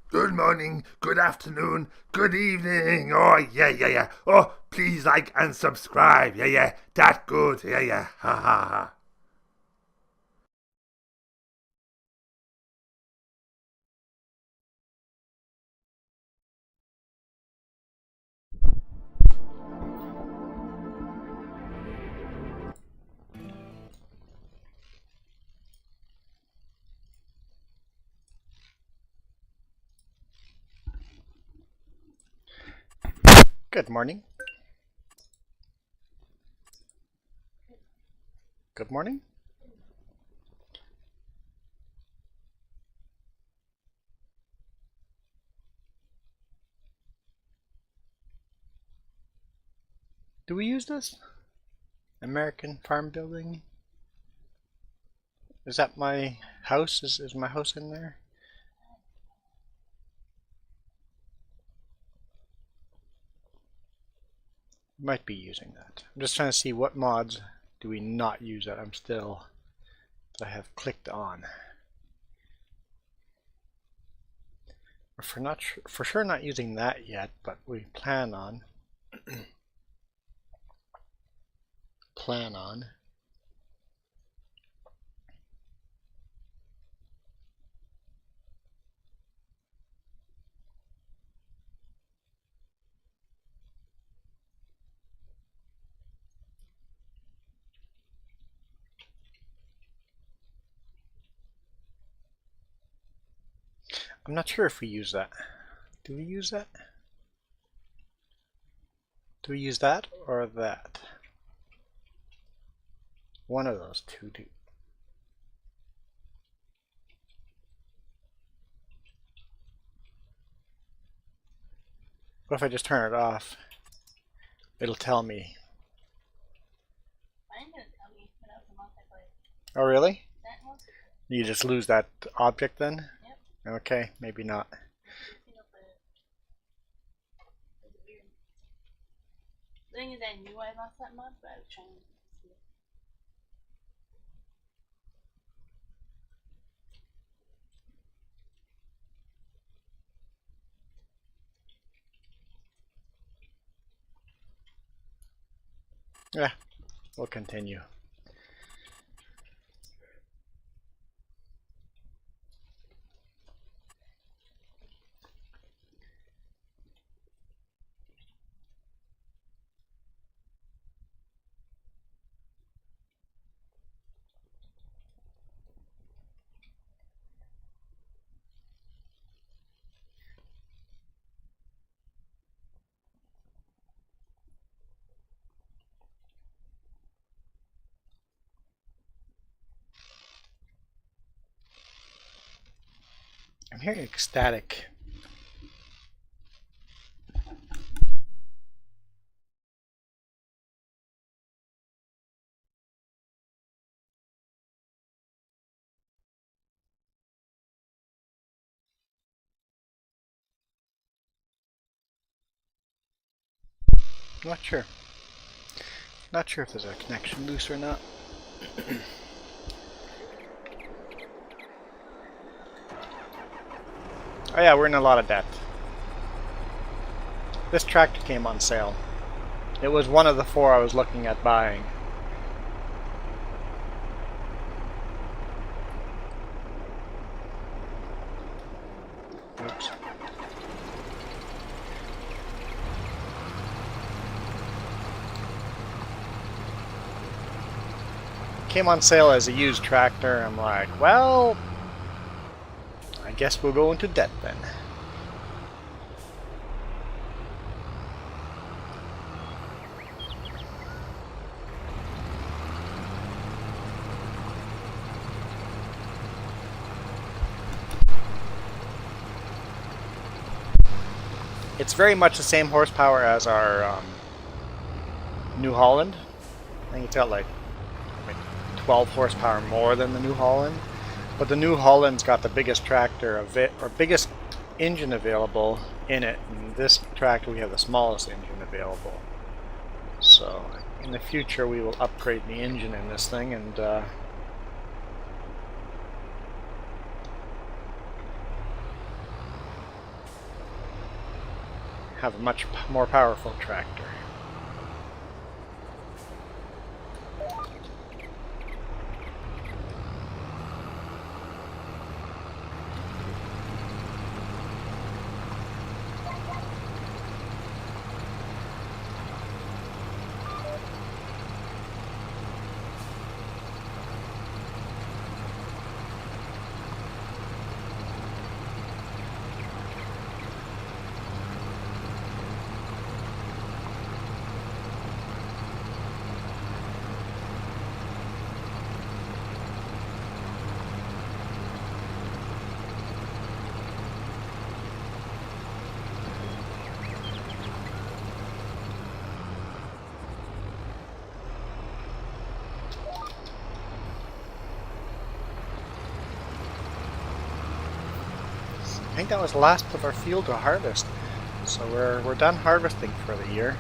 Good morning, good afternoon, good evening. Oh, yeah, yeah, yeah. Oh, please like and subscribe. Yeah, yeah. That good. Yeah, yeah. Ha, ha, ha. Good morning. Good morning. Do we use this? American farm building? Is that my house? Is my house in there? Might be using that. I'm just trying to see what mods do we not use that I have clicked on. For sure not using that yet, but we plan on. plan on. I'm not sure if we use that. Do we use that? Do we use that or that? One of those two do. What if I just turn it off? It'll tell me. Oh, really? You just lose that object then? Okay, maybe not. The thing is, I knew I lost that mod, but I was trying to see it. Yeah, we'll continue. I'm hearing ecstatic. Not sure. Not sure if there's a connection loose or not. Oh yeah, we're in a lot of debt. This tractor came on sale. It was one of the four I was looking at buying. Oops. Came on sale as a used tractor. I'm like, well, I guess we'll go into debt then. It's very much the same horsepower as our New Holland. I think it's got like 12 horsepower more than the New Holland. But the New Holland's got the biggest tractor or biggest engine available in it. And this tractor we have the smallest engine available. So in the future we will upgrade the engine in this thing and have a much more powerful tractor. I think that was the last of our field to harvest. So we're done harvesting for the year.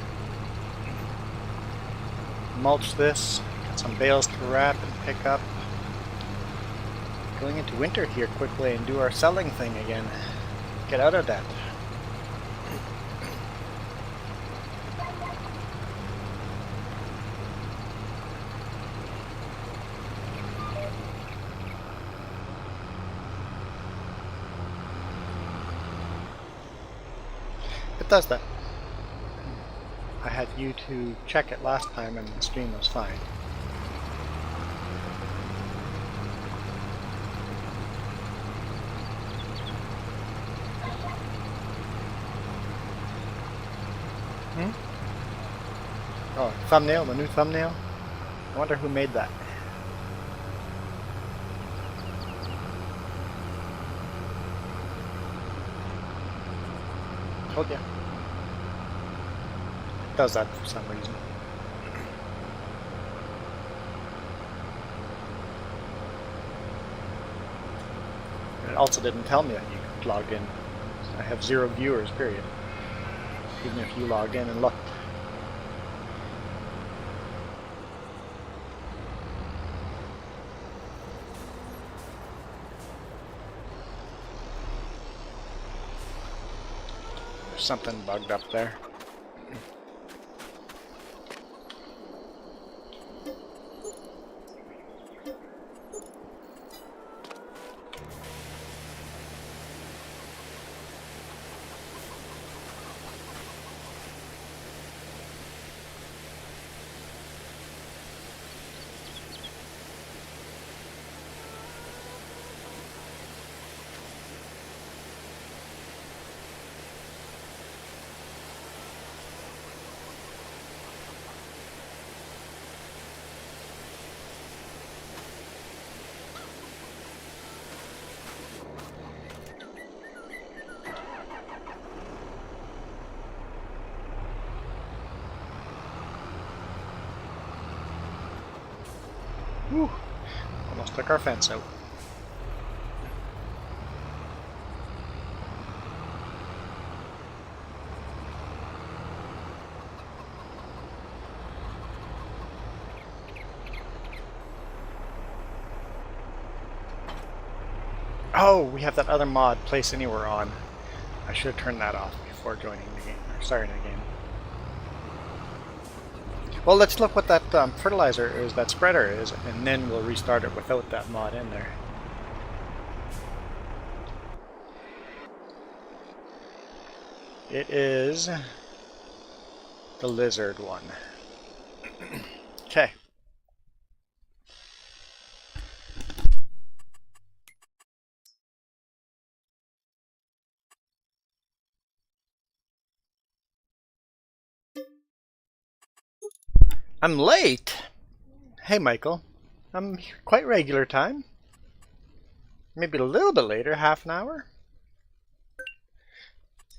Mulch this, got some bales to wrap and pick up. Going into winter here quickly and do our selling thing again. Get out of debt. It does that. I had you to check it last time and the stream was fine. Oh, thumbnail, the new thumbnail? I wonder who made that. Told ya. It does that for some reason. And it also didn't tell me that you could log in. I have 0 viewers, period. Even if you log in and looked. There's something bugged up there. Whew. Almost took our fence out. Oh, we have that other mod, place anywhere on. I should have turned that off before joining the game, or starting the game. Well, let's look what that fertilizer is, that spreader is, and then we'll restart it without that mod in there. It is the lizard one. Okay. I'm late. Hey, Michael. I'm quite regular time. Maybe a little bit later, half an hour.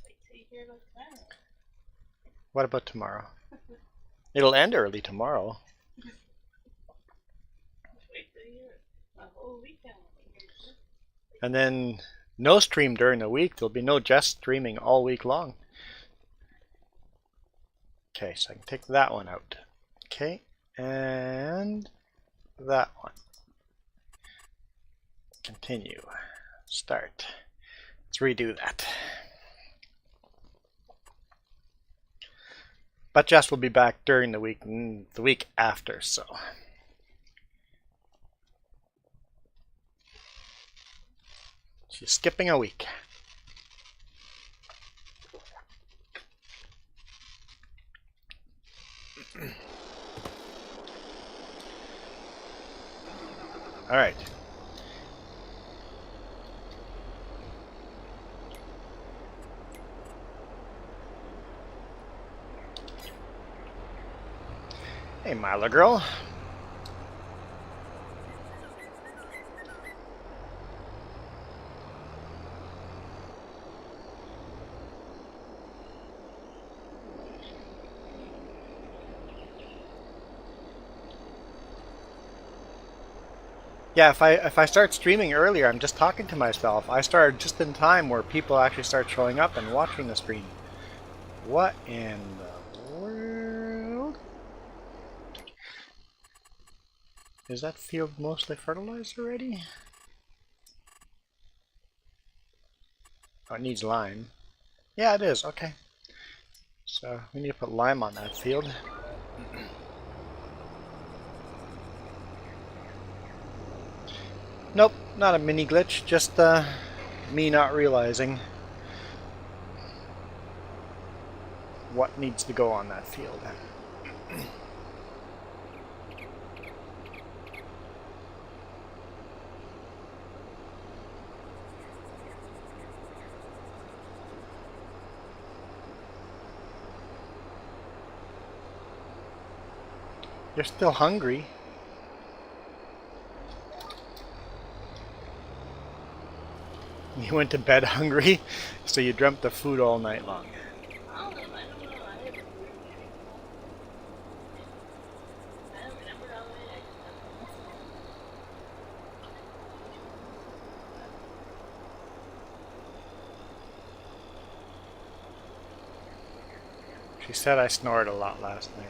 Wait till you hear about tomorrow. What about tomorrow? It'll end early tomorrow. Wait till you hear a whole weekend. And then no stream during the week. There'll be no just streaming all week long. Okay, so I can take that one out. Okay, and that one. Continue. Start. Let's redo that. But Jess will be back during the week after, so. She's skipping a week. All right. Hey, Mila girl. Yeah, if I start streaming earlier, I'm just talking to myself. I started just in time where people actually start showing up and watching the stream. What in the world? Is that field mostly fertilized already? Oh, it needs lime. Yeah, it is. Okay. So we need to put lime on that field. Nope, not a mini glitch, just me not realizing what needs to go on that field. You're still hungry. You went to bed hungry, so you dreamt of food all night long. I don't know. I haven't really. I don't remember all of it. She said I snored a lot last night.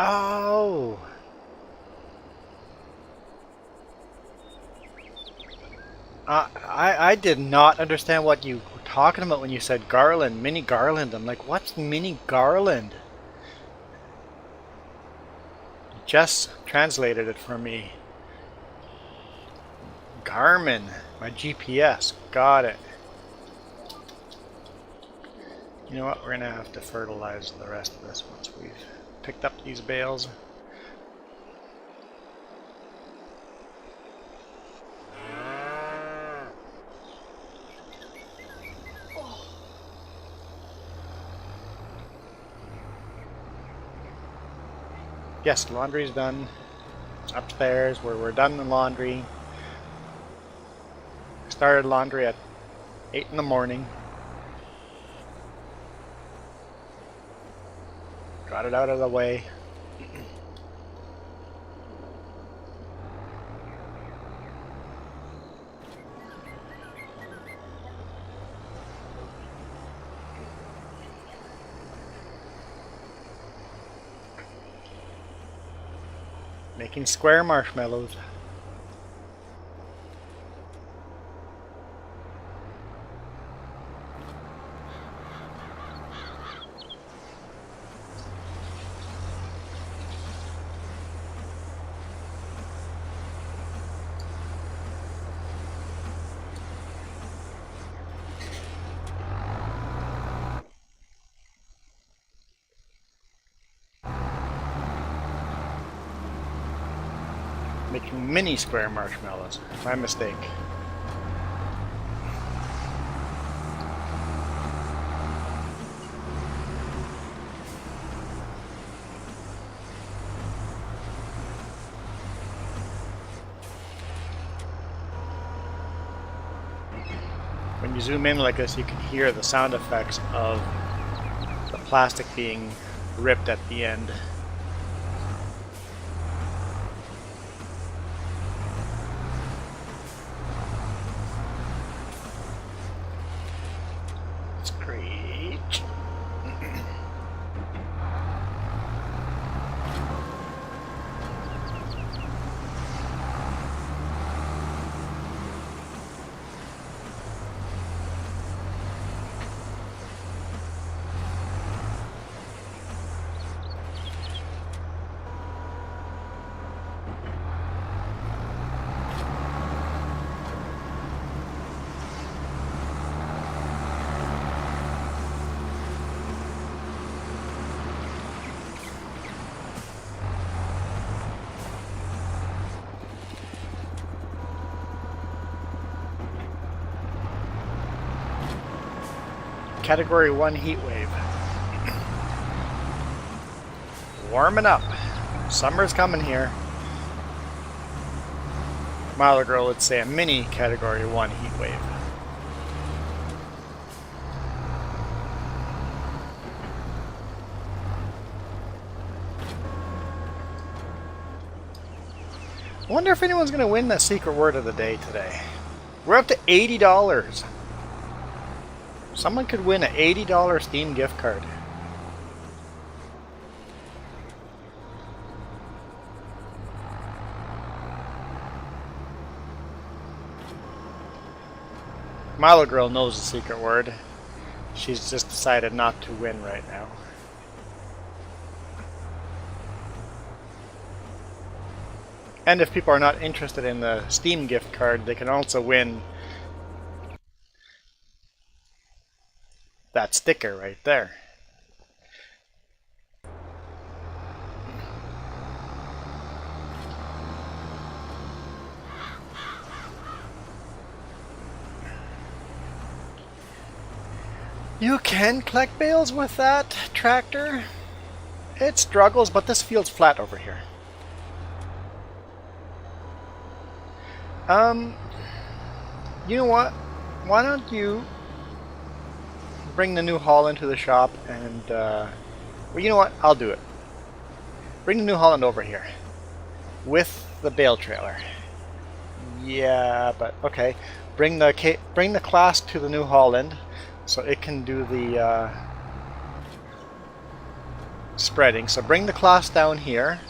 Oh! I did not understand what you were talking about when you said garland, mini garland. I'm like, what's mini garland? Jess translated it for me. Garmin, my GPS, got it. You know what, we're gonna have to fertilize the rest of this once we've picked up these bales. Yes, laundry's done. Upstairs, where we're done the laundry. Started laundry at 8 in the morning. Got it out of the way. Making square marshmallows. Making mini square marshmallows. My mistake. When you zoom in like this, you can hear the sound effects of the plastic being ripped at the end. Category 1 heat wave. Warming up. Summer's coming here. Milo Girl would say a mini Category 1 heat wave. I wonder if anyone's going to win the secret word of the day today. We're up to $80. Someone could win an $80 Steam gift card. Milo Girl knows the secret word. She's just decided not to win right now. And if people are not interested in the Steam gift card, they can also win that sticker right there. You can collect bales with that tractor. It struggles, but this field's flat over here. You know what? Why don't you bring the New Holland to the shop and, well, you know what? I'll do it. Bring the New Holland over here with the bale trailer. Yeah, but okay. Bring the class to the New Holland so it can do the spreading. So bring the class down here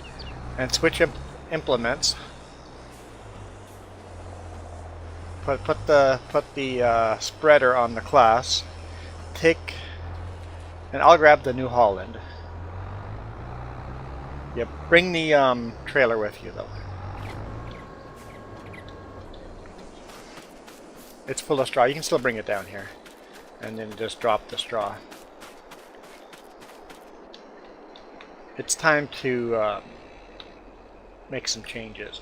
and switch implements. Put the spreader on the class. And I'll grab the New Holland. Yep, bring the trailer with you though. It's full of straw. You can still bring it down here, and then just drop the straw. It's time to make some changes.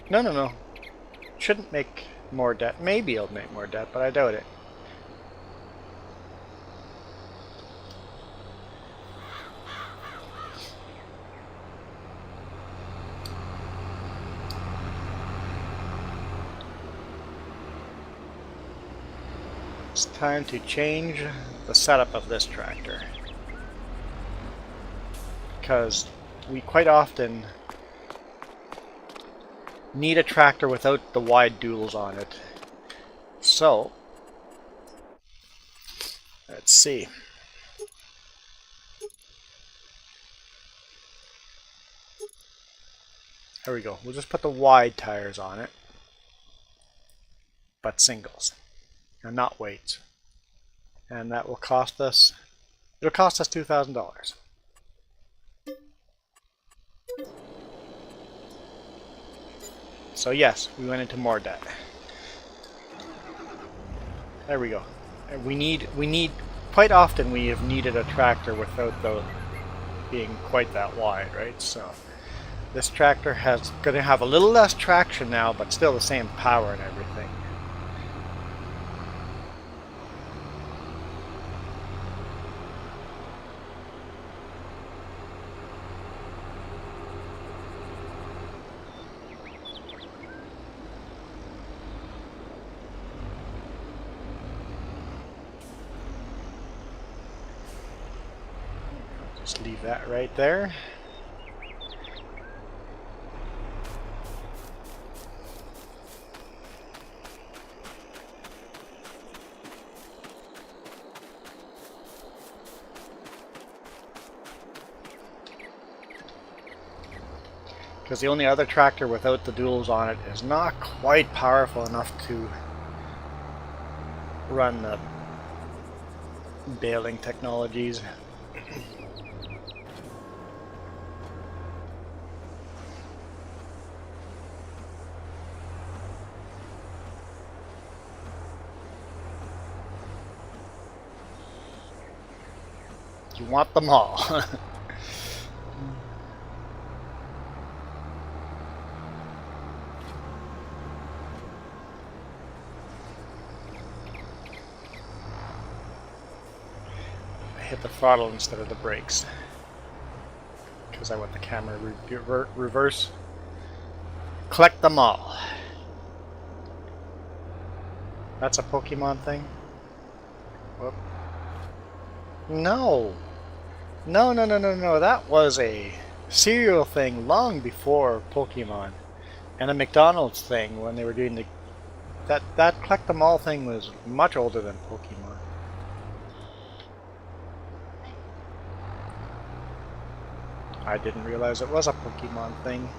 No. Shouldn't make more debt. Maybe it'll make more debt, but I doubt it. It's time to change the setup of this tractor, because we quite often need a tractor without the wide duals on it. So let's see. There we go. We'll just put the wide tires on it, but singles and not weights, and that will cost us. It'll cost us $2,000. So yes, we went into more debt. There we go. We need quite often we have needed a tractor without the being quite that wide, right? So this tractor has going to have a little less traction now, but still the same power and everything. Just leave that right there. Because the only other tractor without the duals on it is not quite powerful enough to run the baling technologies. You want them all. hit the throttle instead of the brakes. Because I want the camera reverse. Collect them all. That's a Pokemon thing? Whoop. No! No, no, no, no, no. That was a cereal thing long before Pokemon. And a McDonald's thing when they were doing the... That collect them all thing was much older than Pokemon. I didn't realize it was a Pokemon thing.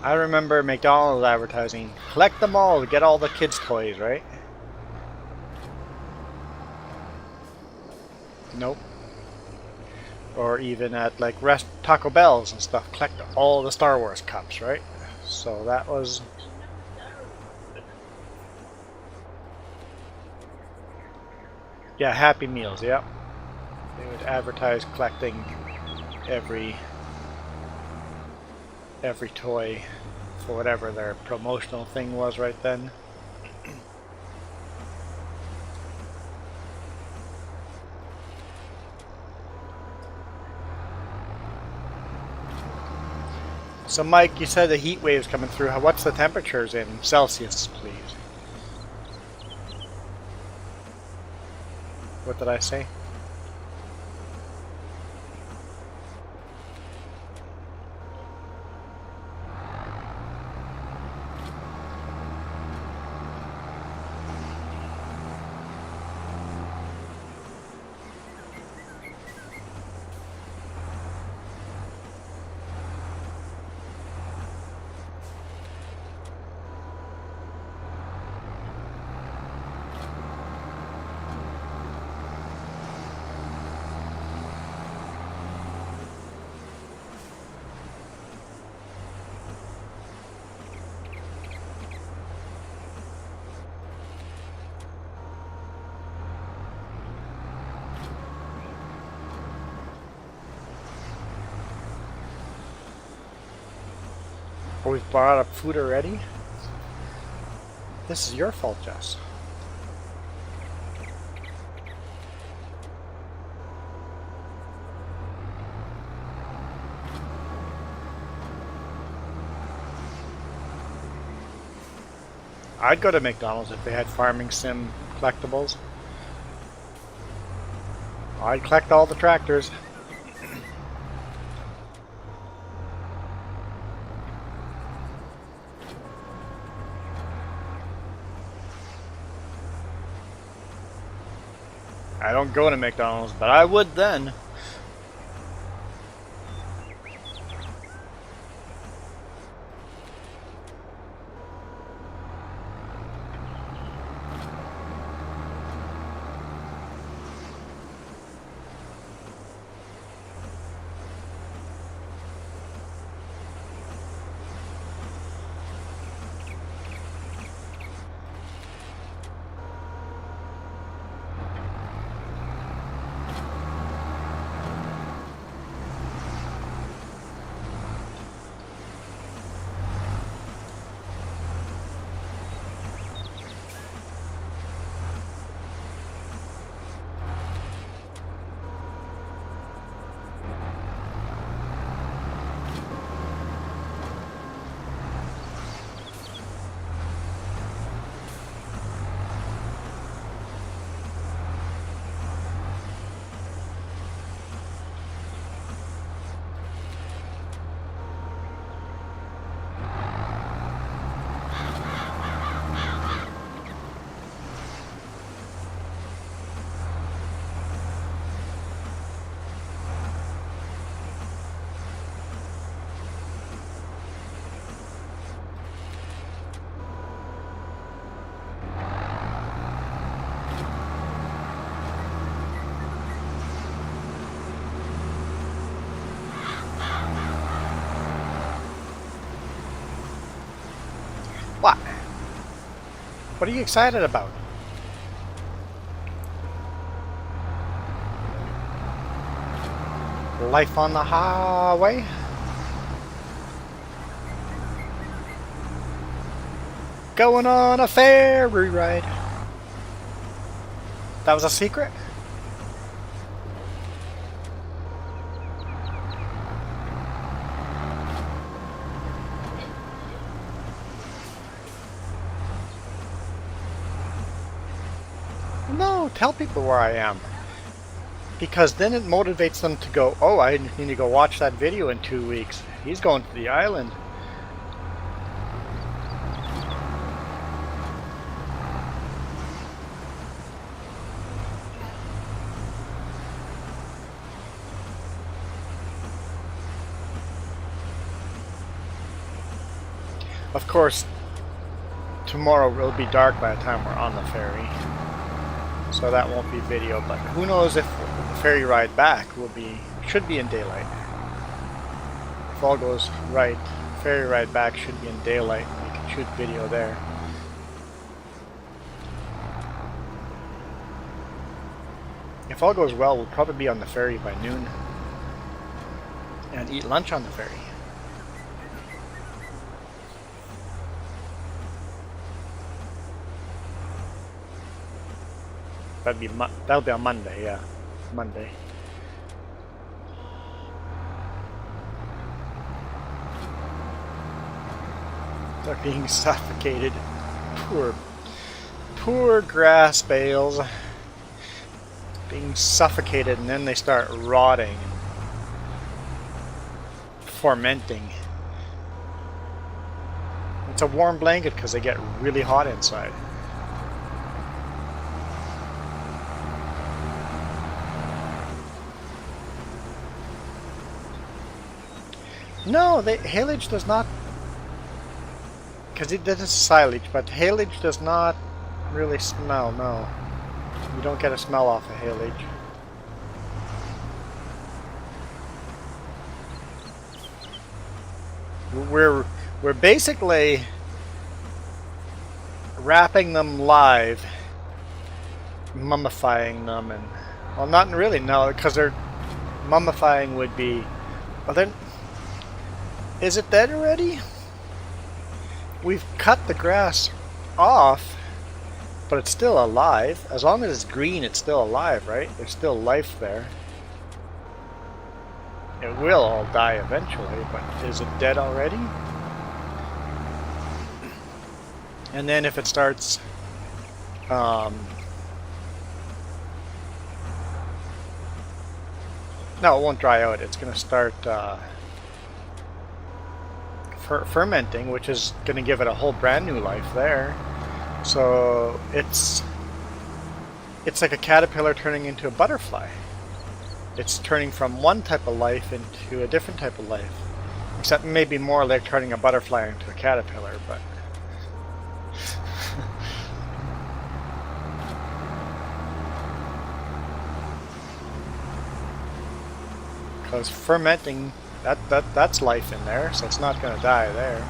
I remember McDonald's advertising, collect them all to get all the kids' toys, right? Nope. Or even at like Taco Bell's and stuff, collect all the Star Wars cups, right? So that was... Yeah, Happy Meals, yep. They would advertise collecting every toy for whatever their promotional thing was right then. So Mike, you said the heat wave's coming through. What's the temperatures in Celsius, please? What did I say? Oh, we've brought up food already? This is your fault, Jess. I'd go to McDonald's if they had farming sim collectibles. I'd collect all the tractors. I don't go to McDonald's, but I would then. What? What are you excited about? Life on the highway? Going on a ferry ride. That was a secret? No, tell people where I am. Because then it motivates them to go, oh, I need to go watch that video in 2 weeks. He's going to the island. Of course, tomorrow it'll be dark by the time we're on the ferry, so that won't be video, but who knows if the ferry ride back should be in daylight. If all goes right, ferry ride back should be in daylight and we can shoot video there. If all goes well, we'll probably be on the ferry by noon and eat lunch on the ferry. That'll be on Monday, yeah. Monday. They're being suffocated. Poor grass bales. Being suffocated, and then they start rotting and fermenting. It's a warm blanket because they get really hot inside. No, haylage does not, because this is silage, but haylage does not really smell, no. You don't get a smell off of haylage. We're basically wrapping them live, mummifying them, and, well, not really, no, because they're, mummifying would be, well, then, is it dead already? We've cut the grass off, but it's still alive. As long as it's green, it's still alive, right? There's still life there. It will all die eventually, but is it dead already? And then if it starts no, it won't dry out. It's going to start fermenting, which is going to give it a whole brand new life there. So it's like a caterpillar turning into a butterfly. It's turning from one type of life into a different type of life, except maybe more like turning a butterfly into a caterpillar, but because fermenting, that's life in there, so it's not going to die there.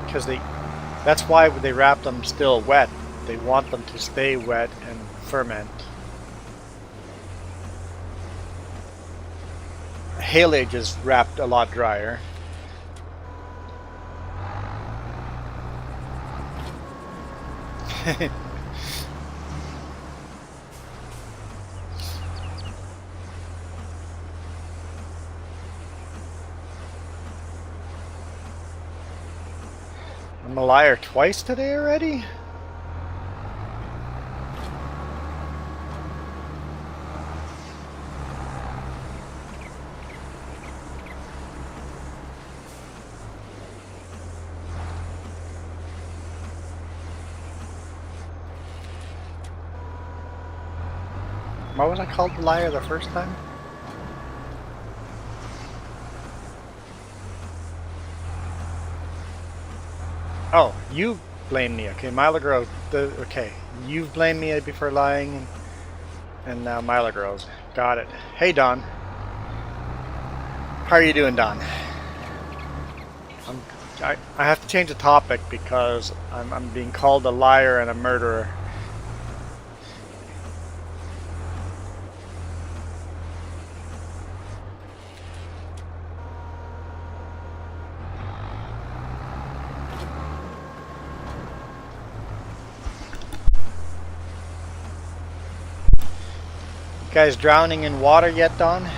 Because that's why they wrap them still wet. They want them to stay wet and ferment. Haylage is wrapped a lot drier. I'm a liar twice today already? Why was I called the liar the first time? Oh, you blame me. Okay, Milagro. Okay, you've blamed me before lying, and now Milagros. Got it. Hey, Don. How are you doing, Don? I have to change the topic because I'm being called a liar and a murderer. You guys drowning in water yet, Don?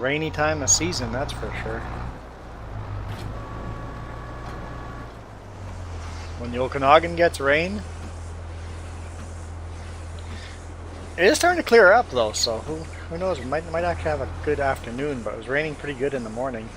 rainy time of season, that's for sure. When the Okanagan gets rain. It is starting to clear up though, so who knows, we might actually have a good afternoon, but it was raining pretty good in the morning.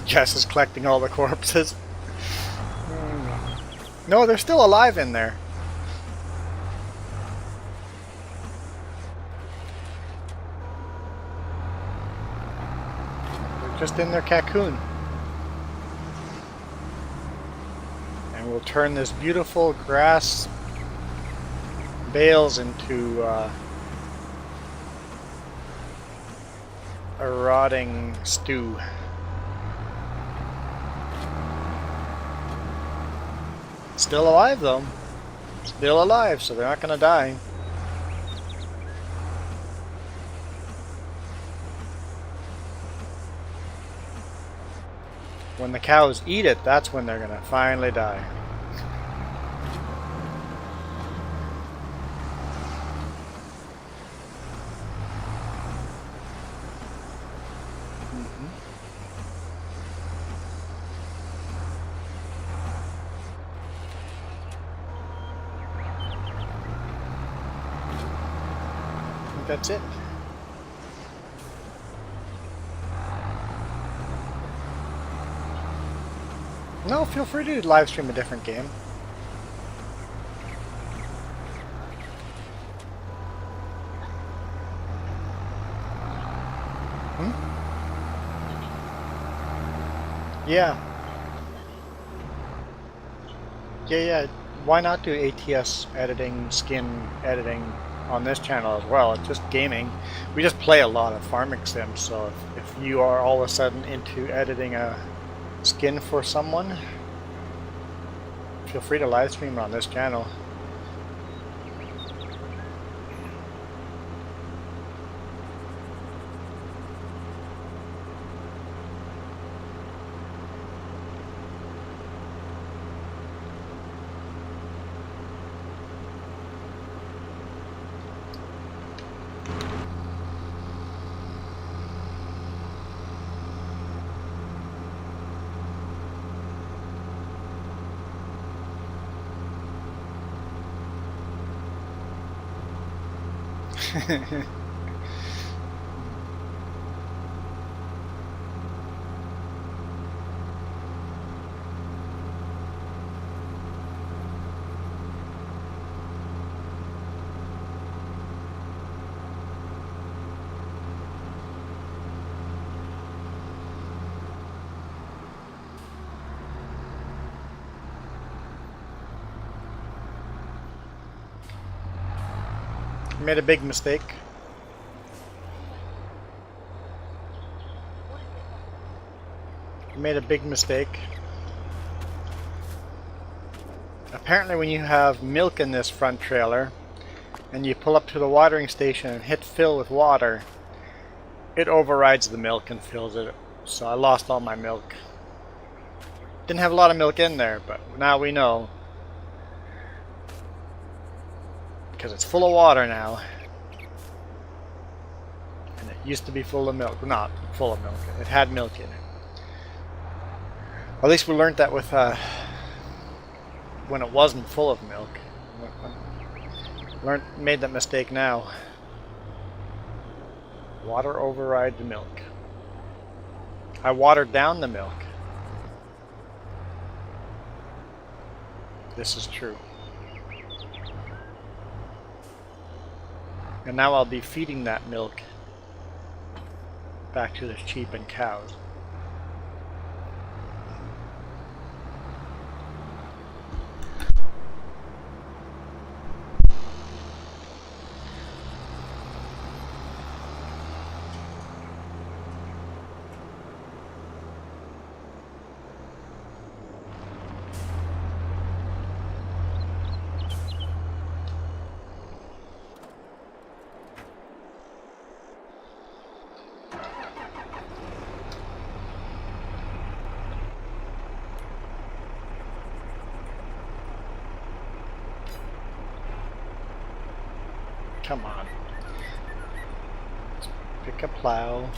Jess is collecting all the corpses. No, they're still alive in there. They're just in their cocoon. And we'll turn this beautiful grass bales into a rotting stew. Still alive though. Still alive, so they're not gonna die. When the cows eat it, that's when they're gonna finally die. That's it. No, feel free to live stream a different game. Yeah. Yeah. Why not do ATS editing, skin editing on this channel as well? It's just gaming. We just play a lot of farming sims, so if you are all of a sudden into editing a skin for someone, feel free to live stream on this channel. Made a big mistake. Made a big mistake. Apparently when you have milk in this front trailer and you pull up to the watering station and hit fill with water, it overrides the milk and fills it. So I lost all my milk. Didn't have a lot of milk in there, but now we know. Because it's full of water now. And it used to be full of milk. Not full of milk. It had milk in it. At least we learned that with when it wasn't full of milk. Made that mistake now. Water override the milk. I watered down the milk. This is true. And now I'll be feeding that milk back to the sheep and cows. Come on. Let's pick a plow.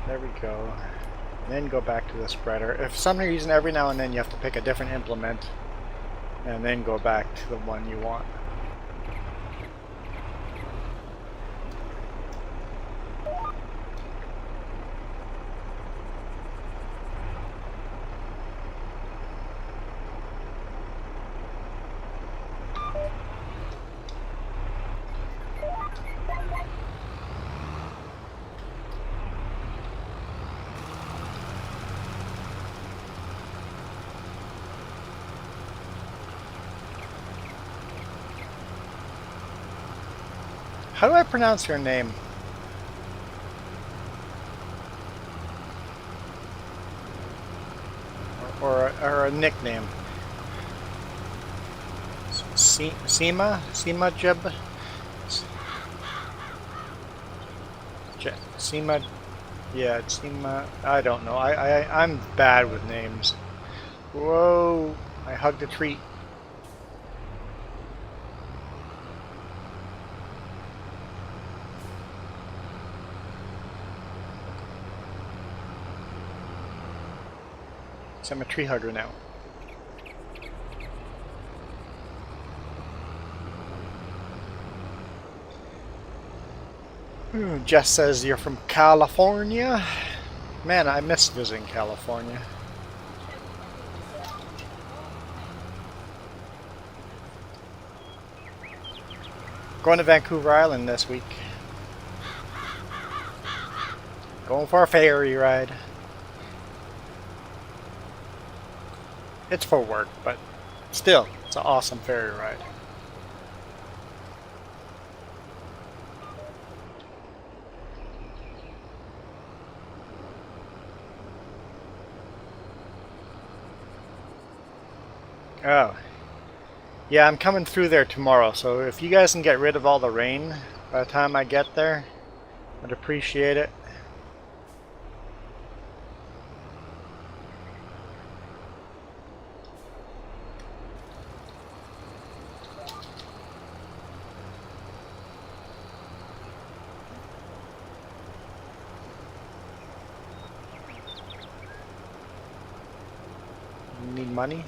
There we go. And then go back to the spreader. If for some reason every now and then you have to pick a different implement and then go back to the one you want. How do I pronounce your name? Or a nickname? Seema? Seema Jeb? Seema? Yeah, Seema. I don't know. I'm bad with names. Whoa! I hugged a tree. I'm a tree hugger now. Jess says you're from California. Man, I miss visiting California. Going to Vancouver Island this week. Going for a ferry ride. It's for work, but still, it's an awesome ferry ride. Oh. Yeah, I'm coming through there tomorrow, so if you guys can get rid of all the rain by the time I get there, I'd appreciate it. Need money?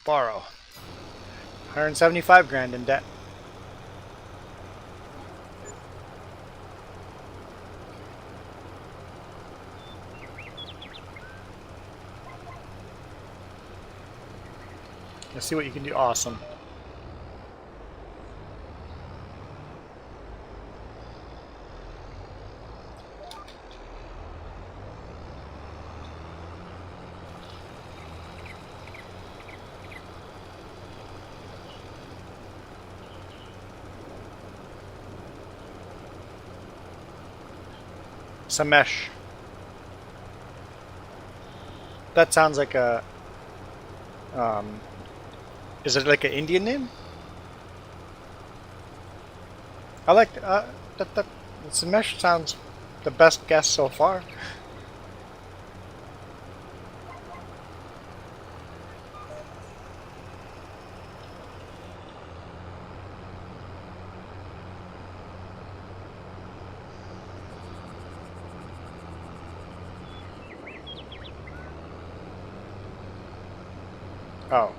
Borrow. 175 grand in debt. Let's see what you can do. Awesome. Samesh. That sounds like a is it like an Indian name? I like that Samesh sounds the best guess so far. Oh,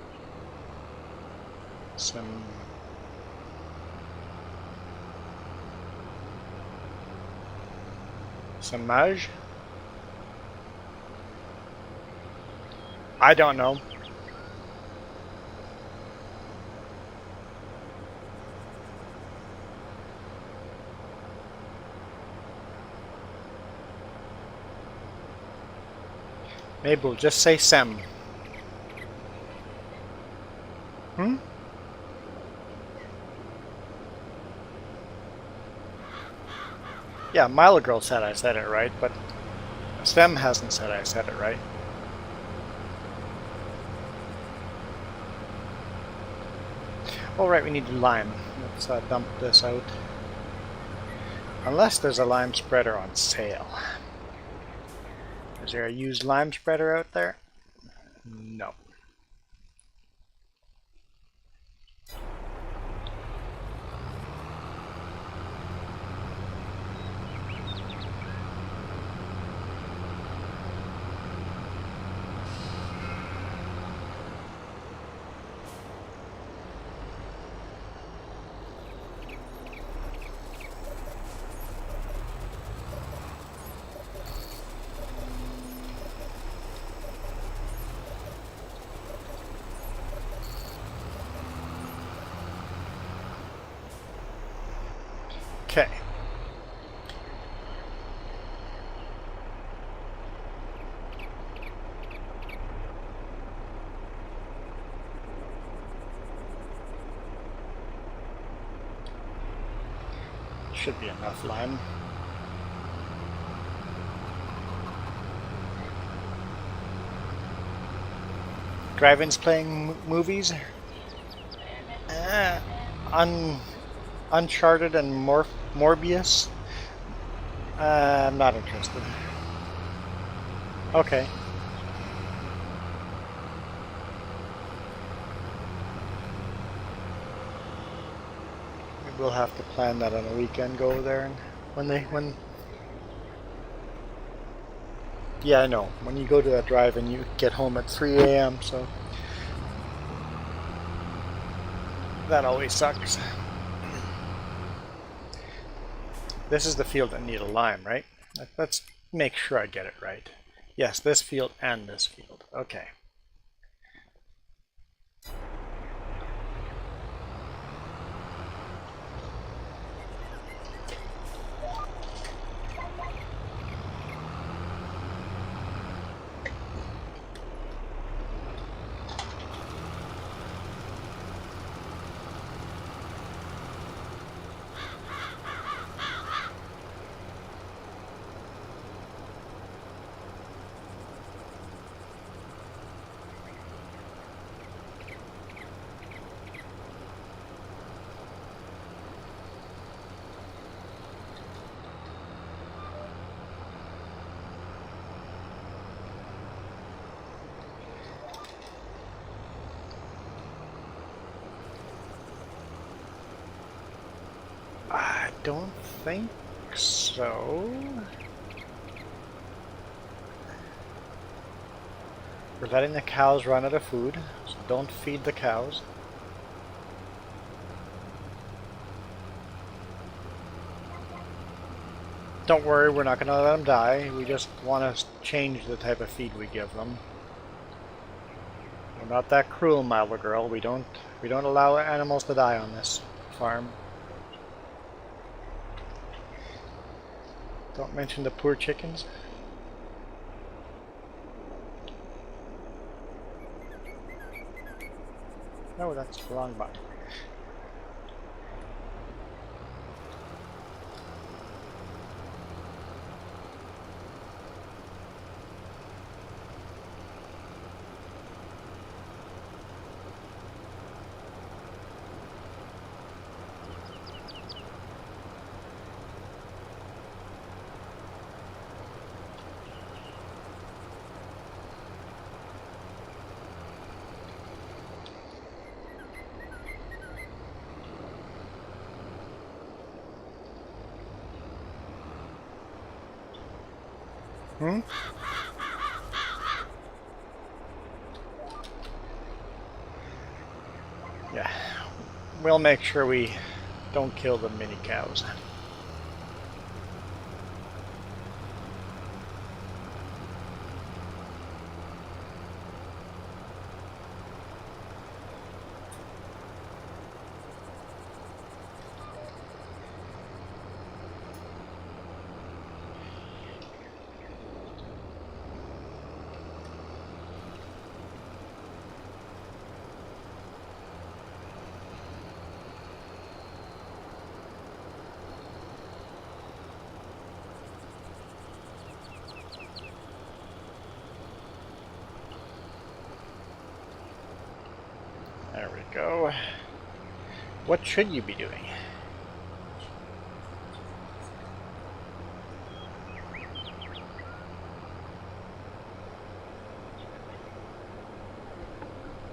Some mage? I don't know. Maybe we'll just say Sem. Hmm? Yeah, Milo Girl said I said it right, but Sem hasn't said I said it right. Oh right, we need lime. Let's dump this out. Unless there's a lime spreader on sale. Is there a used lime spreader out there? No. Okay. Should be enough lime. Drive-ins playing movies? Uncharted and Morbius? I'm not interested. Okay. Maybe we'll have to plan that on a weekend, go over there, and when yeah, I know. When you go to a drive-in, you get home at 3 a.m., so that always sucks. This is the field that need a lime, right? Let's make sure I get it right. Yes, this field and this field. Okay. I don't think so. We're letting the cows run out of food, so don't feed the cows. Don't worry, we're not going to let them die. We just want to change the type of feed we give them. We're not that cruel, Milo Girl. We don't allow animals to die on this farm. Don't mention the poor chickens. No, that's the wrong button. Yeah, we'll make sure we don't kill the mini cows. There we go. What should you be doing?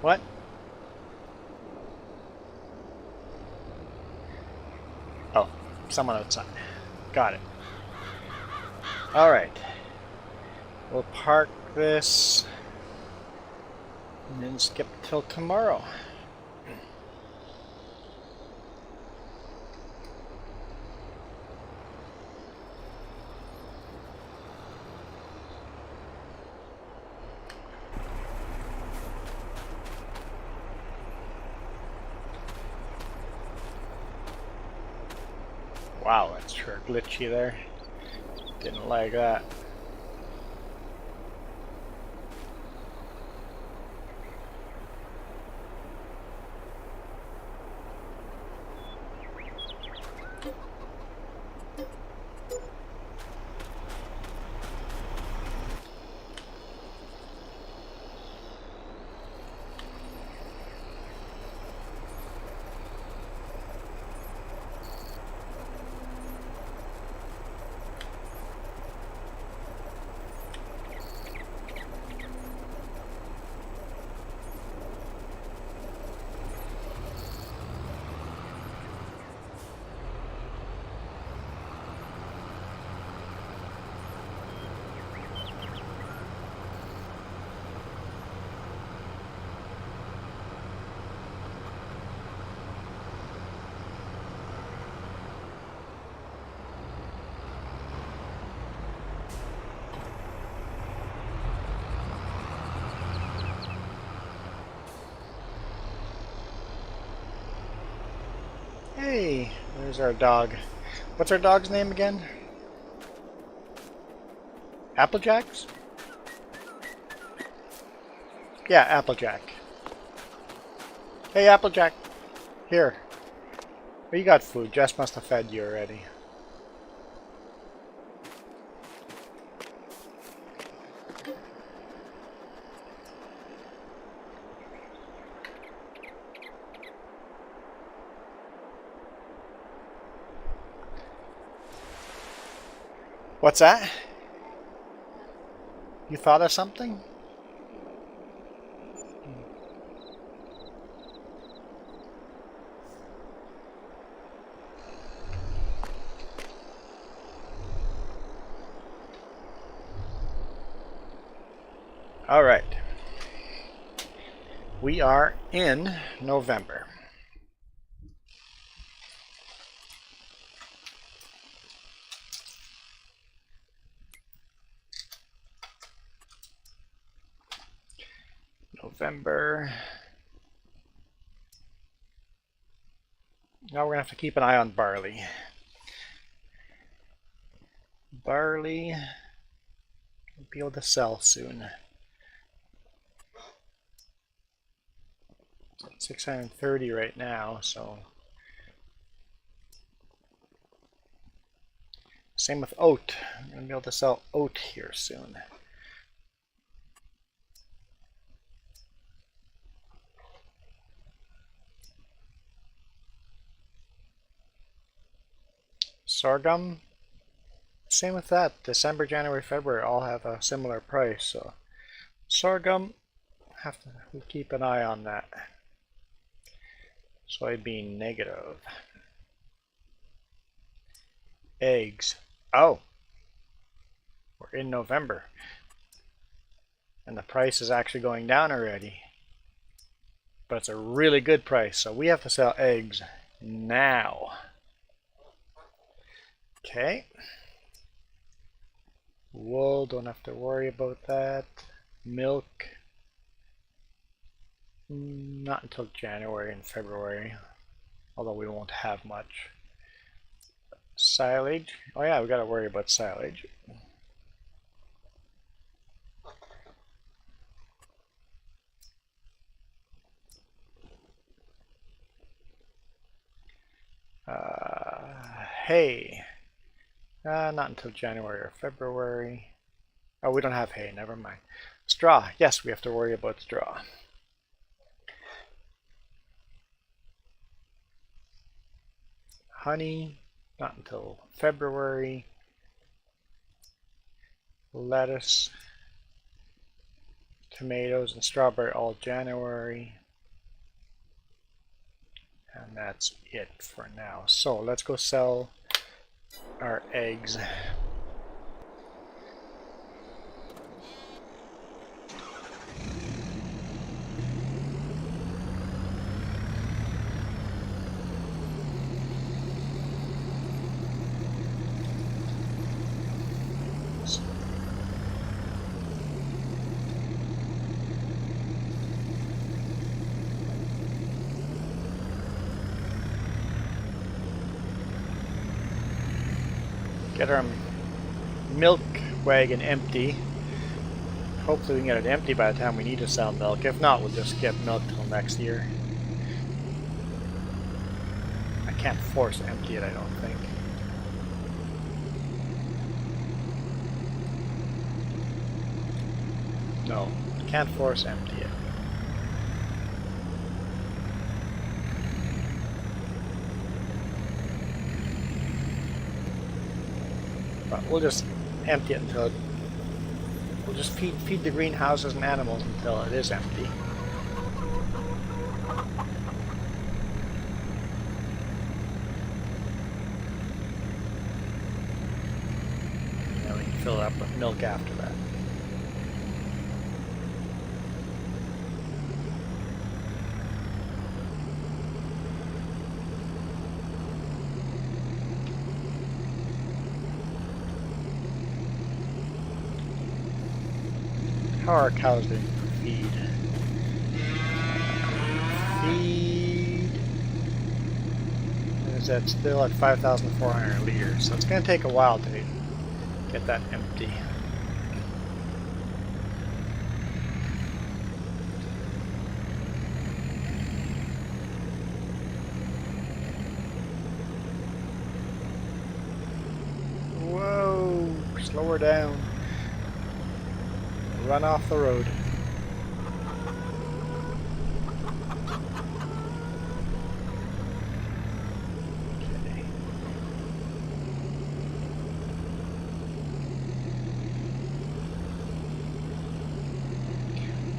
What? Oh, someone outside. Got it. Alright. We'll park this and then skip till tomorrow. Wow, that's sure glitchy there. Didn't like that. Hey, there's our dog. What's our dog's name again? Applejack's? Yeah, Applejack. Hey, Applejack. Here. Oh, you got food. Jess must have fed you already. What's that? You thought of something? All right. We are in November. Now we're going to have to keep an eye on barley. Barley will be able to sell soon. 630 right now, so same with oat. I'm going to be able to sell oat here soon. Sorghum, same with that. December, January, February all have a similar price. So sorghum, have to keep an eye on that. Soybean negative. Eggs. Oh, we're in November. And the price is actually going down already. but it's a really good price, so we have to sell eggs now. Okay. Wool, don't have to worry about that. Milk, not until January and February, although we won't have much. Silage, oh yeah, we got to worry about silage. Hay, not until January or February. Oh, we don't have hay, never mind. Straw, yes, we have to worry about straw. Honey, not until February. Lettuce, tomatoes, and strawberry all January. And that's it for now. So let's go sell our eggs. Get our milk wagon empty. Hopefully we can get it empty by the time we need to sell milk. If not, we'll just get milk till next year. I can't force empty it, I don't think. No, can't force empty it. But we'll just empty it until we'll just feed the greenhouses and animals until it is empty. And then we can fill it up with milk after that. How are our cows doing for feed? Feed is that still at 5,400 liters, so it's going to take a while to get that empty. Whoa, slow her down. Run off the road. Okay.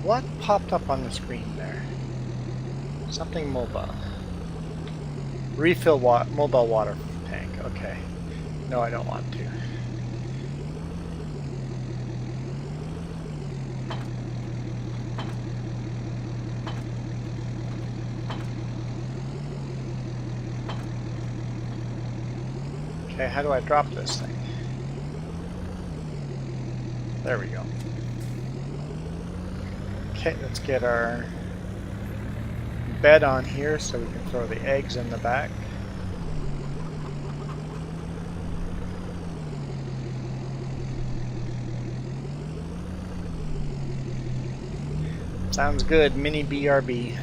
What popped up on the screen there? Something mobile. Refill mobile water tank. Okay. No, I don't want to. Okay, how do I drop this thing? There we go. Okay, let's get our bed on here so we can throw the eggs in the back. Sounds good, mini BRB.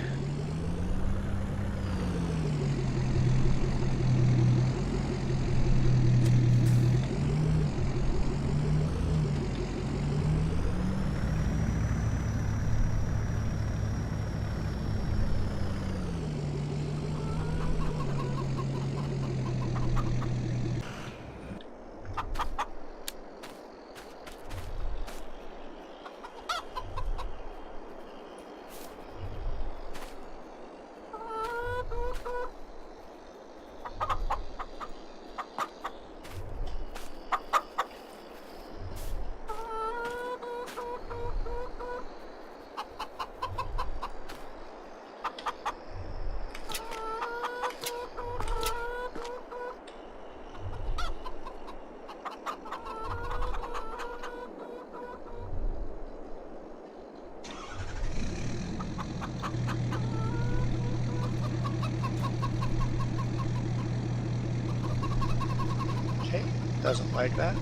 doesn't like that.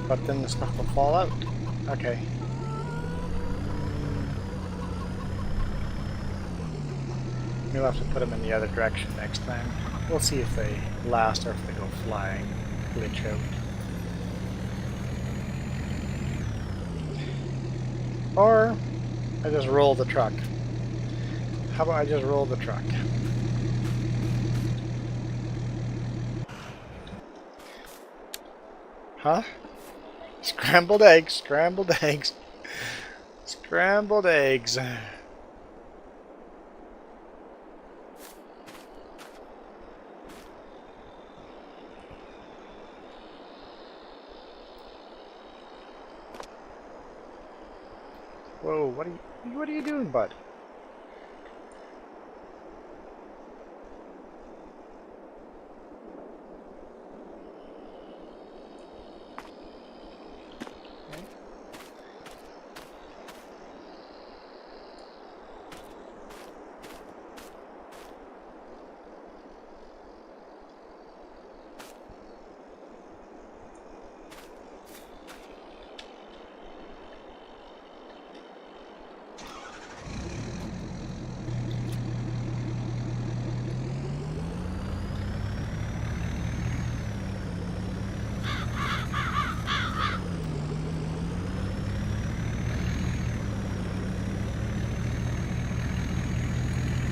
But then the stuff will fall out. Okay. We'll have to put them in the other direction next time. We'll see if they last or if they go flying, glitch out. Or I just roll the truck. How about I just roll the truck? Huh? Scrambled eggs, scrambled eggs, scrambled eggs. Whoa, what are you doing, bud?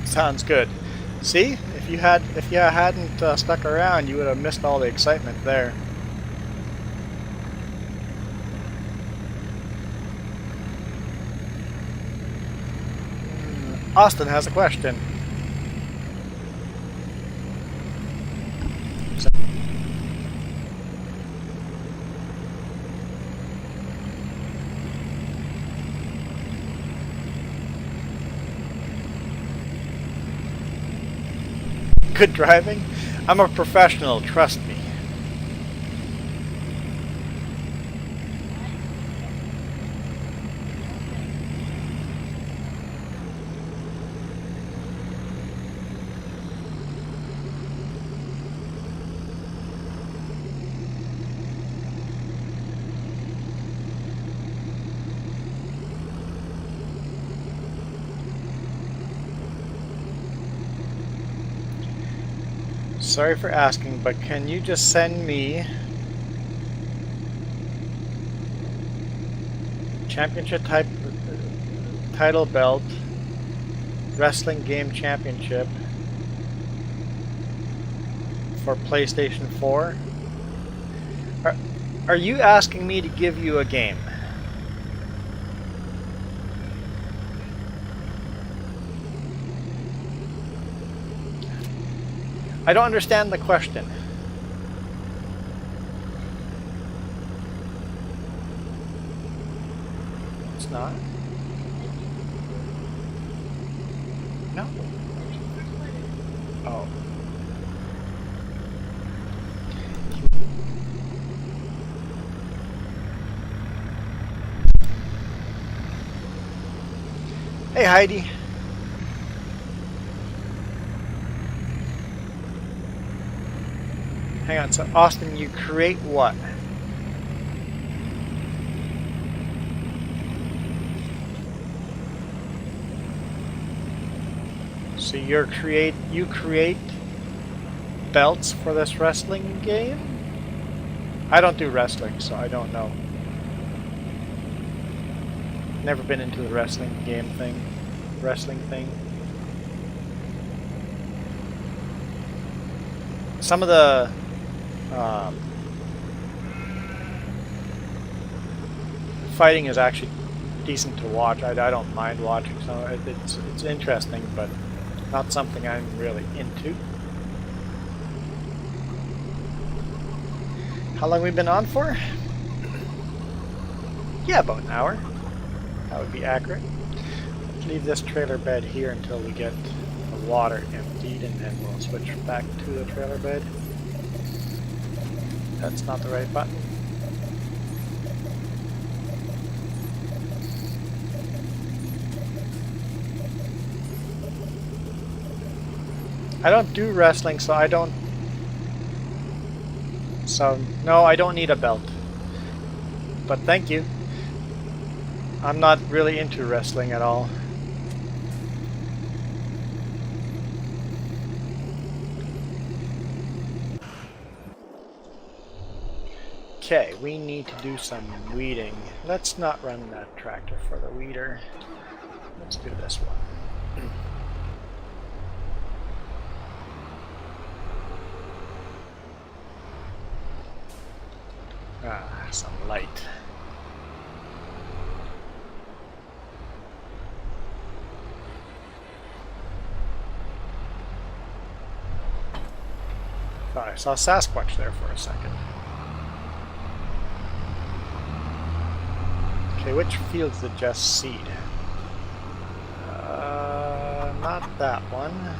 Sounds good. See, if you hadn't stuck around, you would have missed all the excitement there. Austin has a question. Good driving? I'm a professional, trust me. Sorry for asking, but can you just send me championship type title belt, wrestling game championship for PlayStation 4? Are you asking me to give you a game? I don't understand the question. It's not? No. Oh. Hey Heidi. Hang on, so Austin, you create what? So you create belts for this wrestling game? I don't do wrestling, so I don't know. Never been into the wrestling thing. Some of the fighting is actually decent to watch. I don't mind watching, so it's interesting, but not something I'm really into. How long have we been on for? Yeah, about an hour. That would be accurate. Let's leave this trailer bed here until we get the water emptied, and then we'll switch back to the trailer bed. That's not the right button. I don't do wrestling, so I don't So, no, I don't need a belt. But thank you. I'm not really into wrestling at all. Okay, we need to do some weeding. Let's not run that tractor for the weeder. Let's do this one. Some light. Thought I saw Sasquatch there for a second. Okay, which fields did Jess seed? Not that one.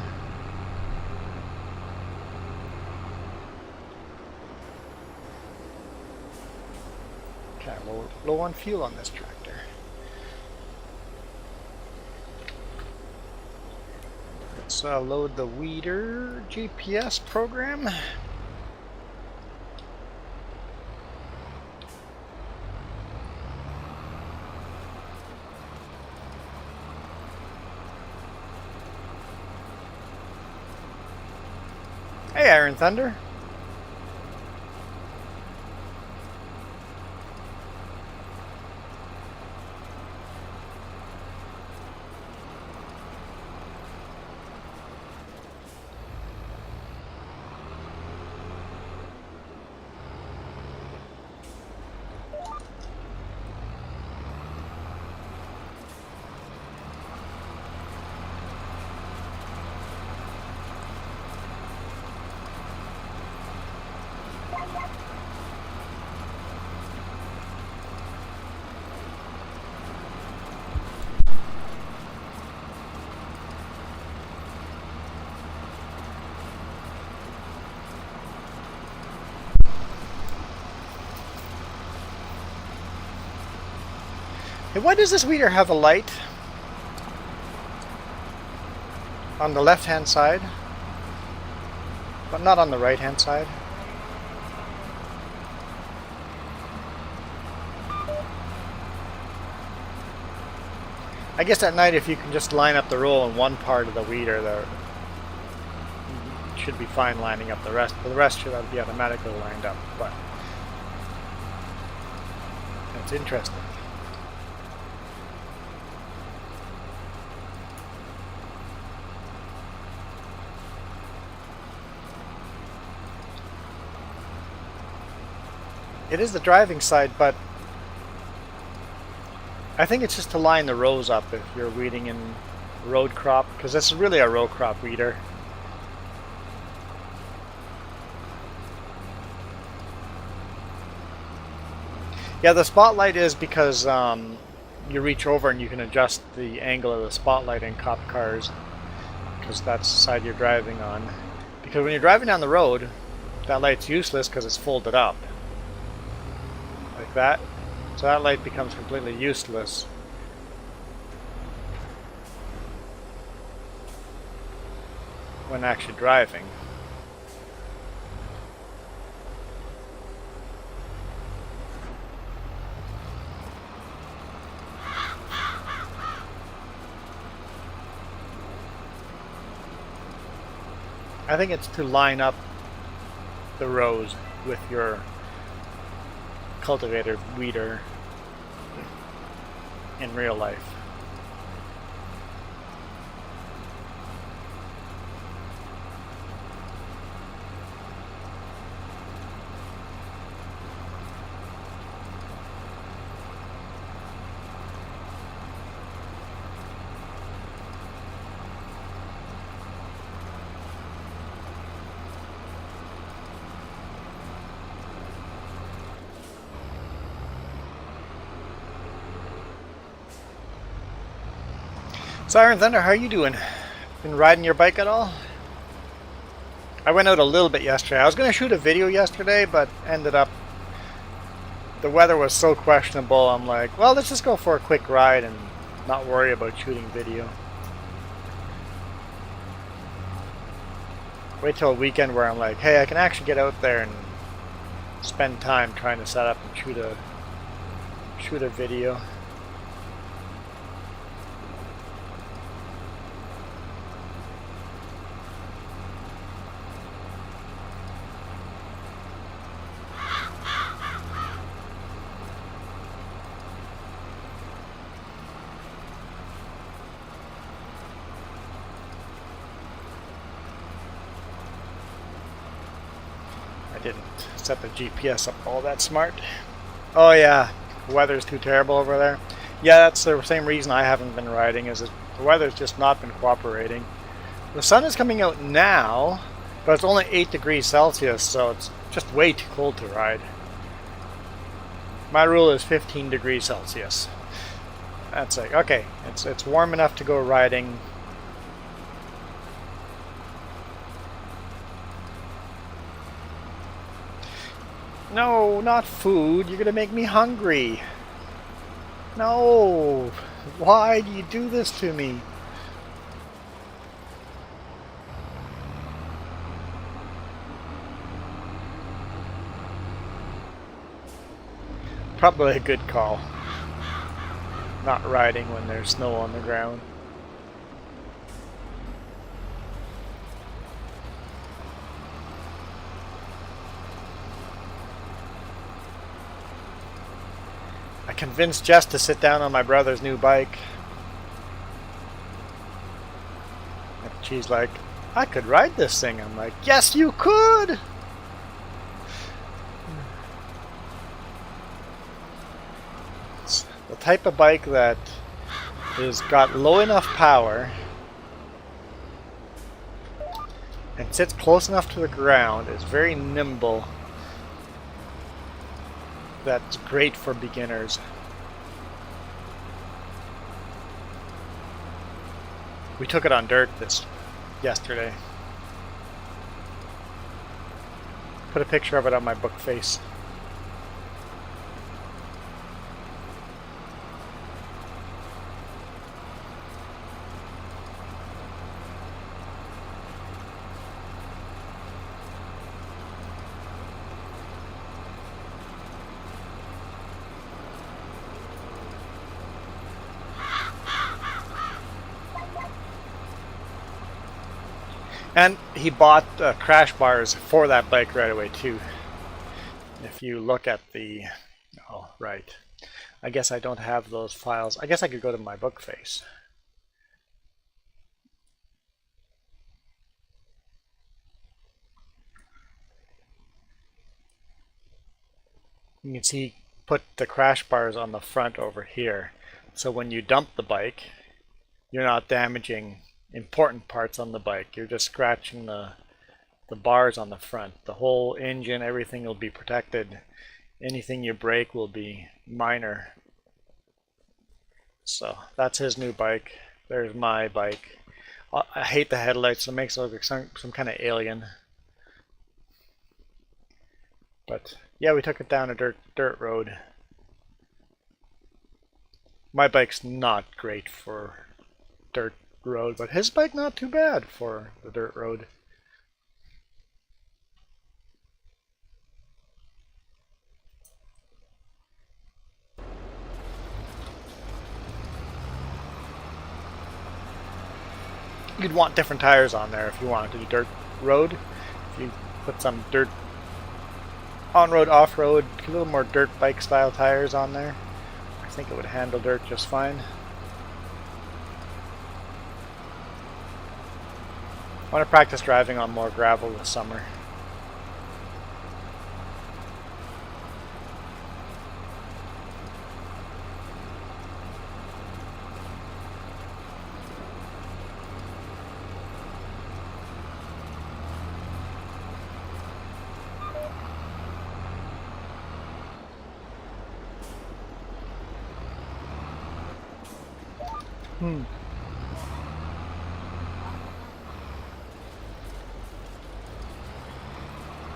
Okay, we're low on fuel on this tractor. Let's load the weeder GPS program. Hey, Iron Thunder. Hey, why does this weeder have a light on the left-hand side, but not on the right-hand side? I guess at night, if you can just line up the roll in one part of the weeder, there should be fine lining up the rest. But the rest should be automatically lined up. But it's interesting. It is the driving side, but I think it's just to line the rows up if you're weeding in road crop, because this is really a row crop weeder. Yeah, the spotlight is because you reach over and you can adjust the angle of the spotlight in cop cars, because that's the side you're driving on. Because when you're driving down the road, that light's useless because it's folded up. Like that. So that light becomes completely useless when actually driving. I think it's to line up the rows with your cultivator weeder in real life. So Iron Thunder, how are you doing? Been riding your bike at all? I went out a little bit yesterday. I was going to shoot a video yesterday, but ended up, the weather was so questionable, I'm like, well, let's just go for a quick ride and not worry about shooting video. Wait till a weekend where I'm like, hey, I can actually get out there and spend time trying to set up and shoot a video. I didn't set the GPS up all that smart. Oh yeah, the weather's too terrible over there. Yeah, that's the same reason I haven't been riding, is that the weather's just not been cooperating. The sun is coming out now, but it's only 8 degrees Celsius, so it's just way too cold to ride. My rule is 15 degrees Celsius. That's like, okay, it's warm enough to go riding. No, not food. You're gonna make me hungry. No. Why do you do this to me? Probably a good call. Not riding when there's snow on the ground. I convinced Jess to sit down on my brother's new bike. And she's like, I could ride this thing. I'm like, yes, you could! It's the type of bike that is got low enough power and sits close enough to the ground, is very nimble. That's great for beginners. We took it on dirt yesterday. Put a picture of it on my book face. And he bought crash bars for that bike right away too. If you look at the, oh right, I guess I don't have those files. I guess I could go to my book face. You can see put the crash bars on the front over here. So when you dump the bike, you're not damaging important parts on the bike. You're just scratching the bars on the front. The whole engine, everything will be protected. Anything you break will be minor. So that's his new bike. There's my bike. I hate the headlights. It makes it look like some kind of alien. But yeah, we took it down a dirt road. My bike's not great for dirt road, but his bike not too bad for the dirt road. You'd want different tires on there if you wanted to do dirt road. If you put some dirt on-road, off-road, a little more dirt bike style tires on there, I think it would handle dirt just fine. I want to practice driving on more gravel this summer.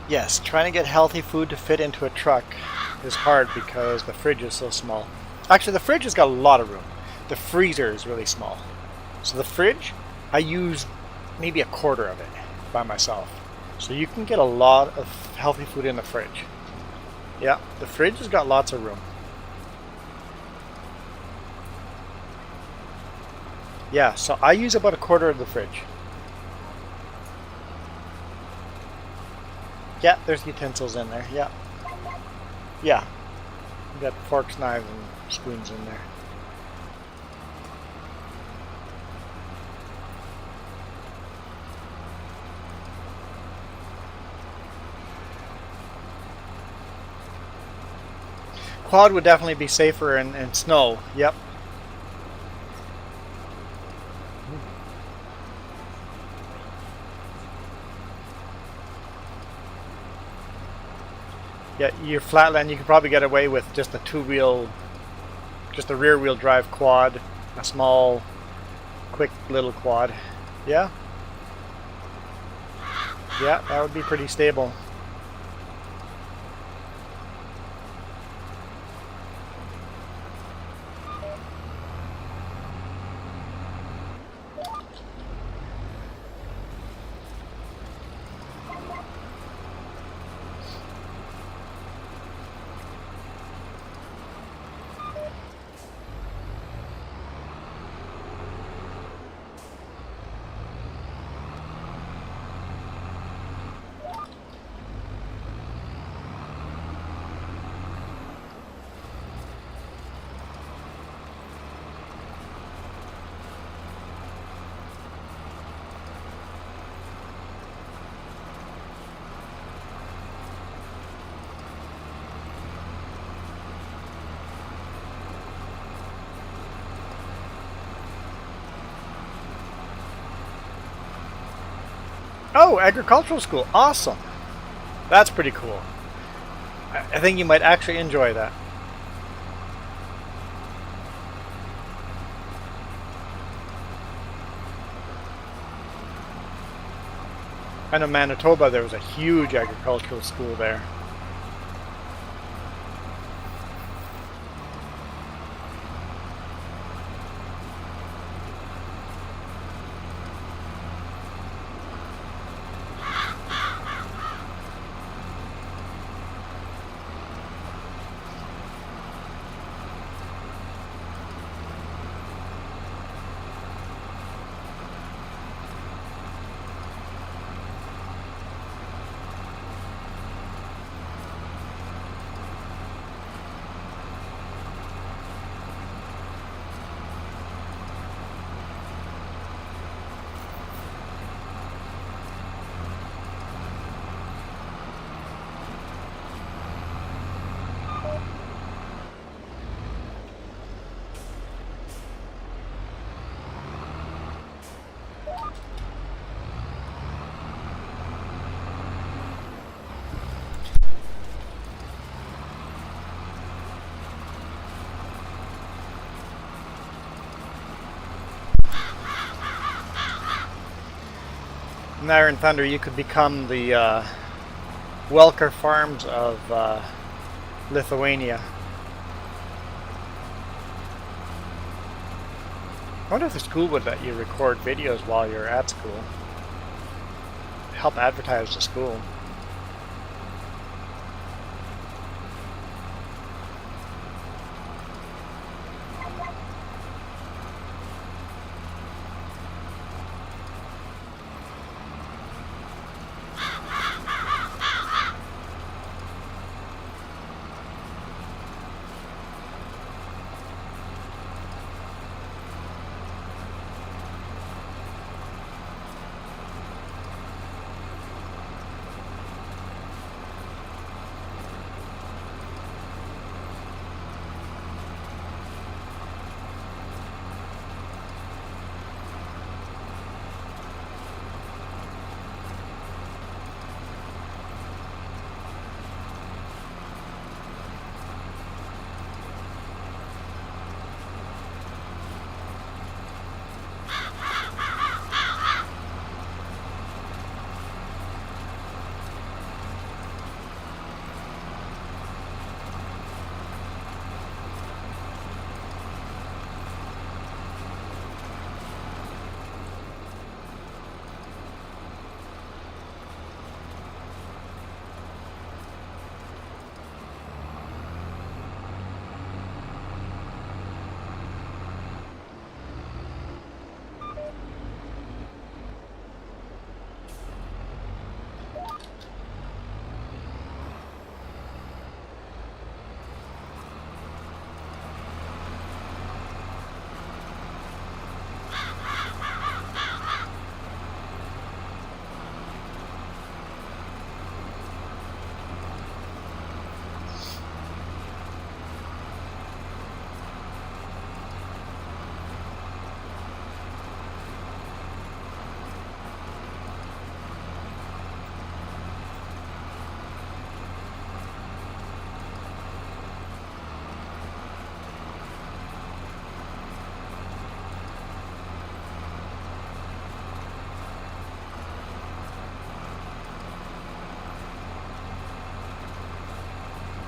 Yes, trying to get healthy food to fit into a truck is hard because the fridge is so small. Actually, the fridge has got a lot of room. The freezer is really small. So the fridge, I use maybe a quarter of it by myself. So you can get a lot of healthy food in the fridge. Yeah, the fridge has got lots of room. Yeah, so I use about a quarter of the fridge. Yeah, there's utensils in there. Yeah. Yeah. You got forks, knives, and spoons in there. Quad would definitely be safer in snow. Yep. Yeah, your flatland, you could probably get away with just a two-wheel, just a rear-wheel drive quad, a small, quick little quad. Yeah. Yeah, that would be pretty stable. Oh, agricultural school. Awesome. That's pretty cool. I think you might actually enjoy that. I know Manitoba, there was a huge agricultural school there. In Iron Thunder, you could become the Welker Farms of Lithuania. I wonder if the school would let you record videos while you're at school. Help advertise the school.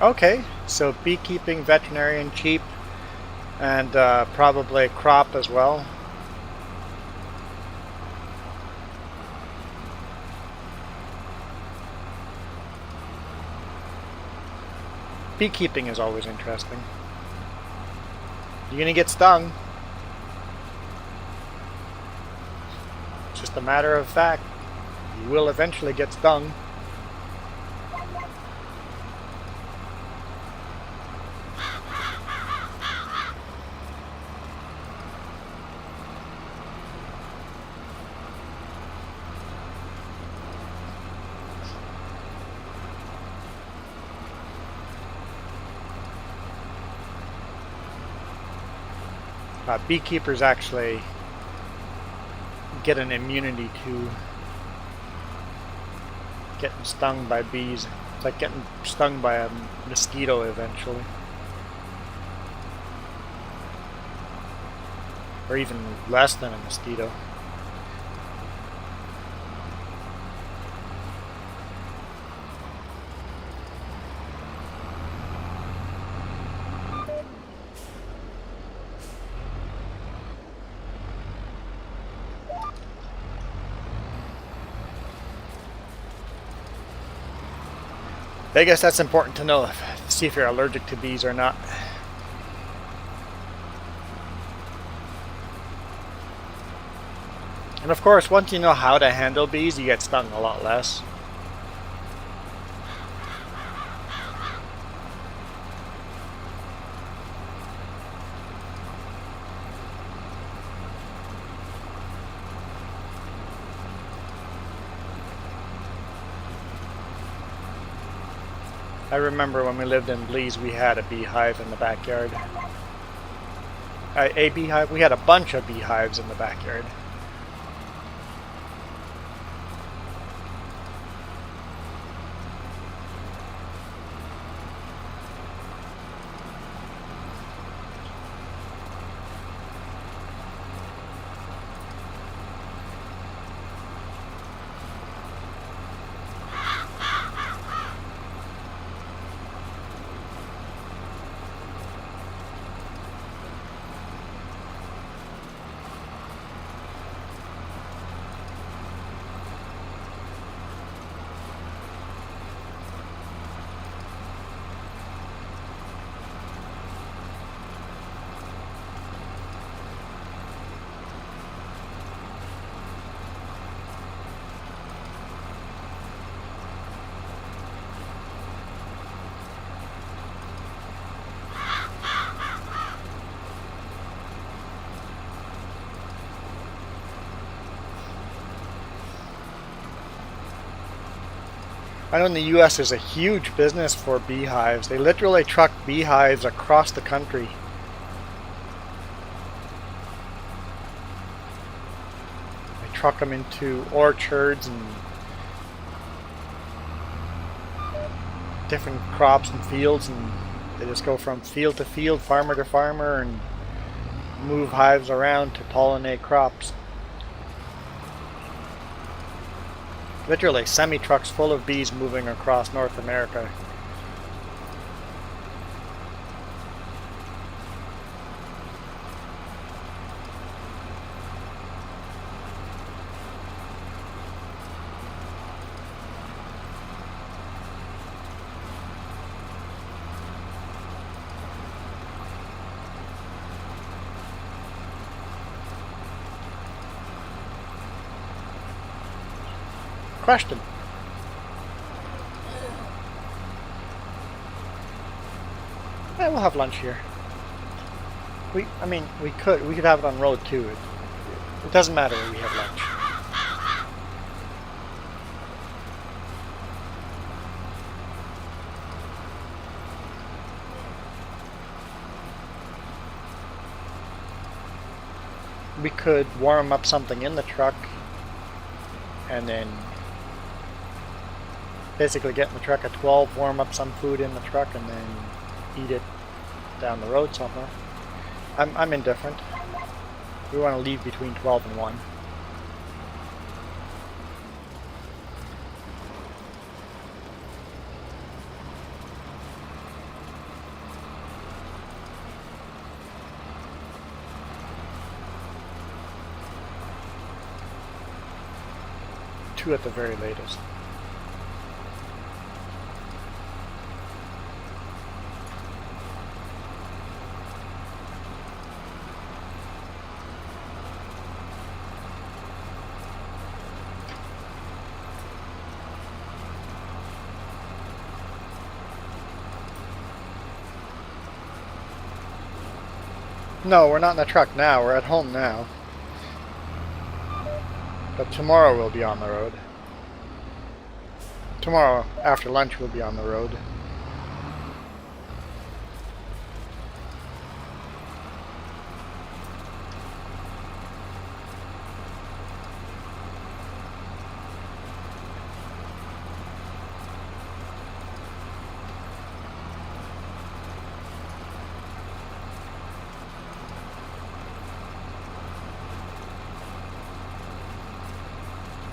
Okay, so beekeeping, veterinarian, cheap, and probably crop as well. Beekeeping is always interesting. You're gonna get stung. It's just a matter of fact. You will eventually get stung. Beekeepers actually get an immunity to getting stung by bees. It's like getting stung by a mosquito eventually. Or even less than a mosquito. I guess that's important to know, to see if you're allergic to bees or not. And of course, once you know how to handle bees, you get stung a lot less. I remember when we lived in Belize, we had a beehive in the backyard. A beehive? We had a bunch of beehives in the backyard. I know in the US there's a huge business for beehives. They literally truck beehives across the country. They truck them into orchards and different crops and fields, and they just go from field to field, farmer to farmer, and move hives around to pollinate crops. Literally semi-trucks full of bees moving across North America. Question. Yeah, we'll have lunch here. We could have it on road too. It doesn't matter where we have lunch. We could warm up something in the truck and then basically get in the truck at 12, warm up some food in the truck, and then eat it down the road somewhere. I'm indifferent. We want to leave between 12 and 1. 2 at the very latest. No, we're not in the truck now. We're at home now. But tomorrow we'll be on the road. Tomorrow after lunch we'll be on the road.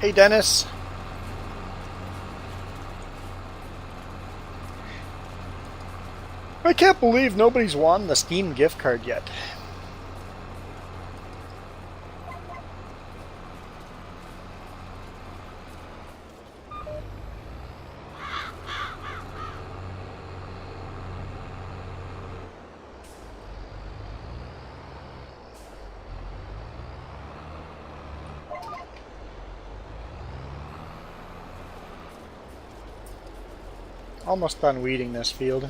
Hey Dennis. I can't believe nobody's won the Steam gift card yet. Almost done weeding this field.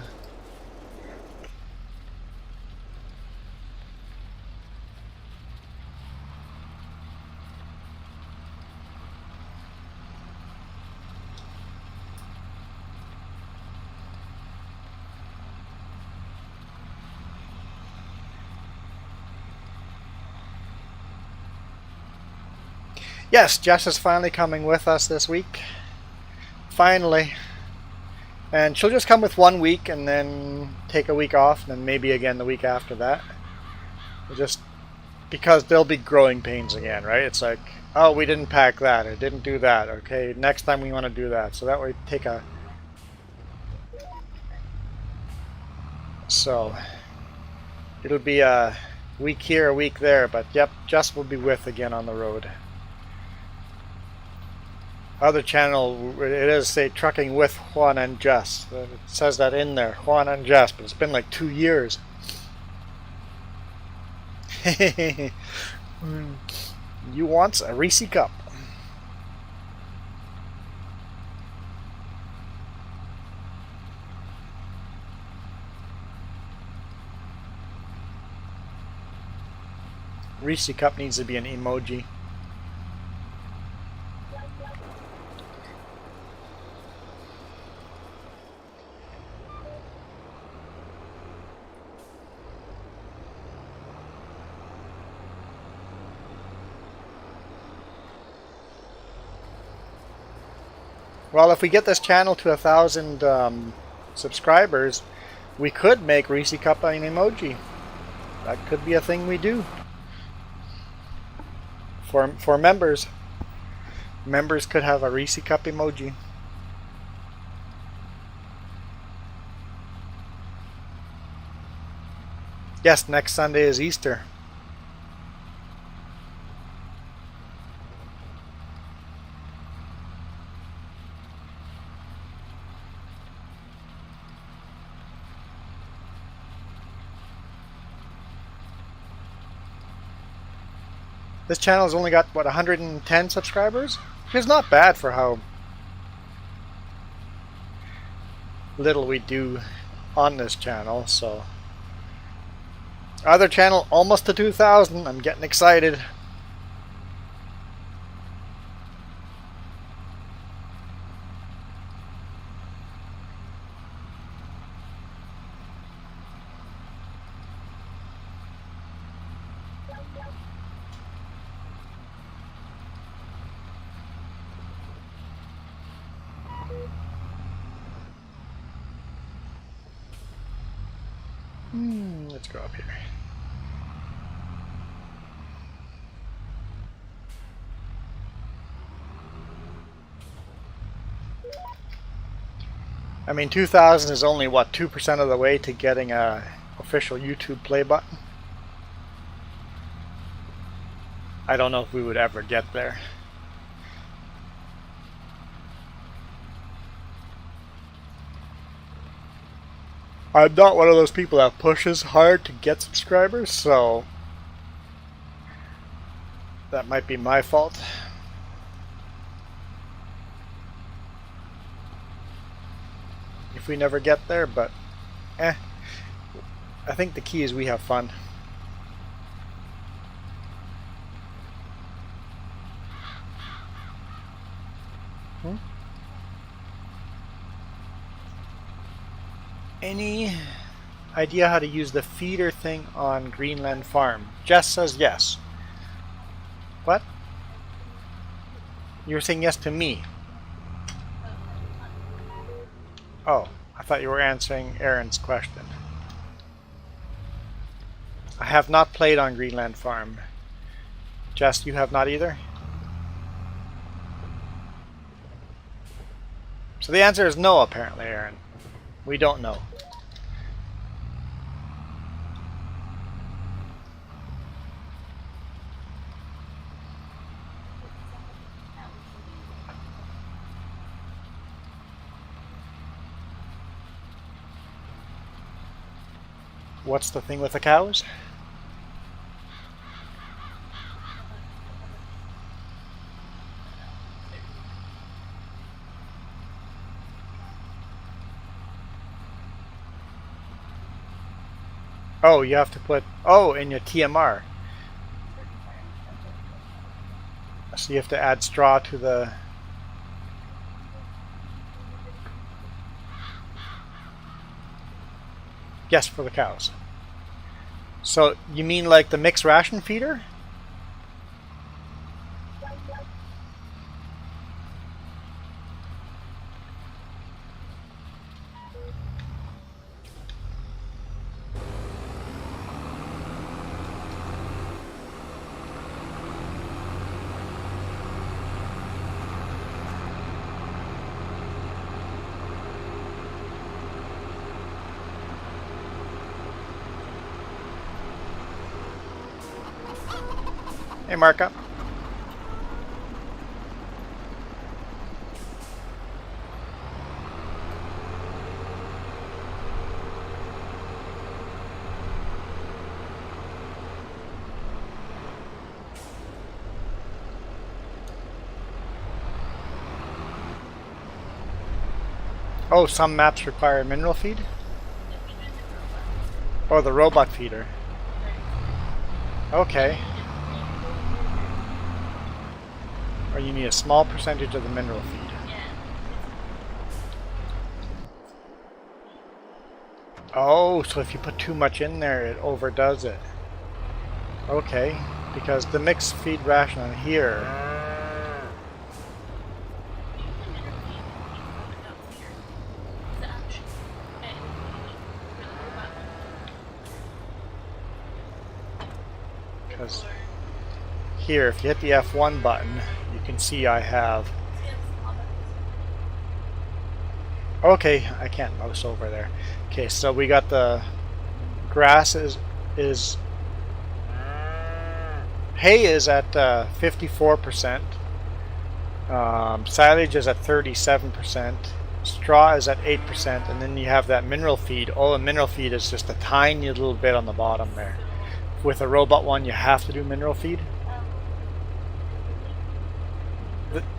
Yes, Jess is finally coming with us this week. Finally. And she'll just come with 1 week and then take a week off and then maybe again the week after that. Just because there'll be growing pains again, right? It's like, oh, we didn't pack that or didn't do that. Okay, next time we want to do that. So that way take a... So it'll be a week here, a week there. But yep, Jess will be with again on the road. Other channel, it is say trucking with Juan and Jess. It says that in there, Juan and Jess, but it's been like 2 years. You want a Reese cup? Reese cup needs to be an emoji. Well, if we get this channel to 1,000 subscribers, we could make Reese Cup an emoji. That could be a thing we do. For members. Members could have a Reese Cup emoji. Yes, next Sunday is Easter. This channel has only got, what, 110 subscribers? It's not bad for how little we do on this channel, so. Other channel, almost to 2,000. I'm getting excited. Let's go up here. I mean, 2,000 is only, what, 2% of the way to getting a official YouTube play button? I don't know if we would ever get there. I'm not one of those people that pushes hard to get subscribers, so that might be my fault. If we never get there, but I think the key is we have fun. Any idea how to use the feeder thing on Greenland Farm? Jess says yes. What? You were saying yes to me. Oh, I thought you were answering Aaron's question. I have not played on Greenland Farm. Jess, you have not either? So the answer is no, apparently, Aaron. We don't know. What's the thing with the cows? Oh, you have to put, in your TMR. So you have to add straw to the... Yes, for the cows. So you mean like the mixed ration feeder? Hey, Marka. Oh, some maps require mineral feed? Or the robot feeder. Okay. Or you need a small percentage of the mineral feed. Oh, so if you put too much in there, it overdoes it. Okay, because the mixed feed ration on here... Because here, if you hit the F1 button, you can see I have... Okay, I can't mouse over there. Okay, so we got the grass is hay is at 54%, silage is at 37%, straw is at 8%, and then you have that mineral feed. Oh, the mineral feed is just a tiny little bit on the bottom there. With a robot one, you have to do mineral feed.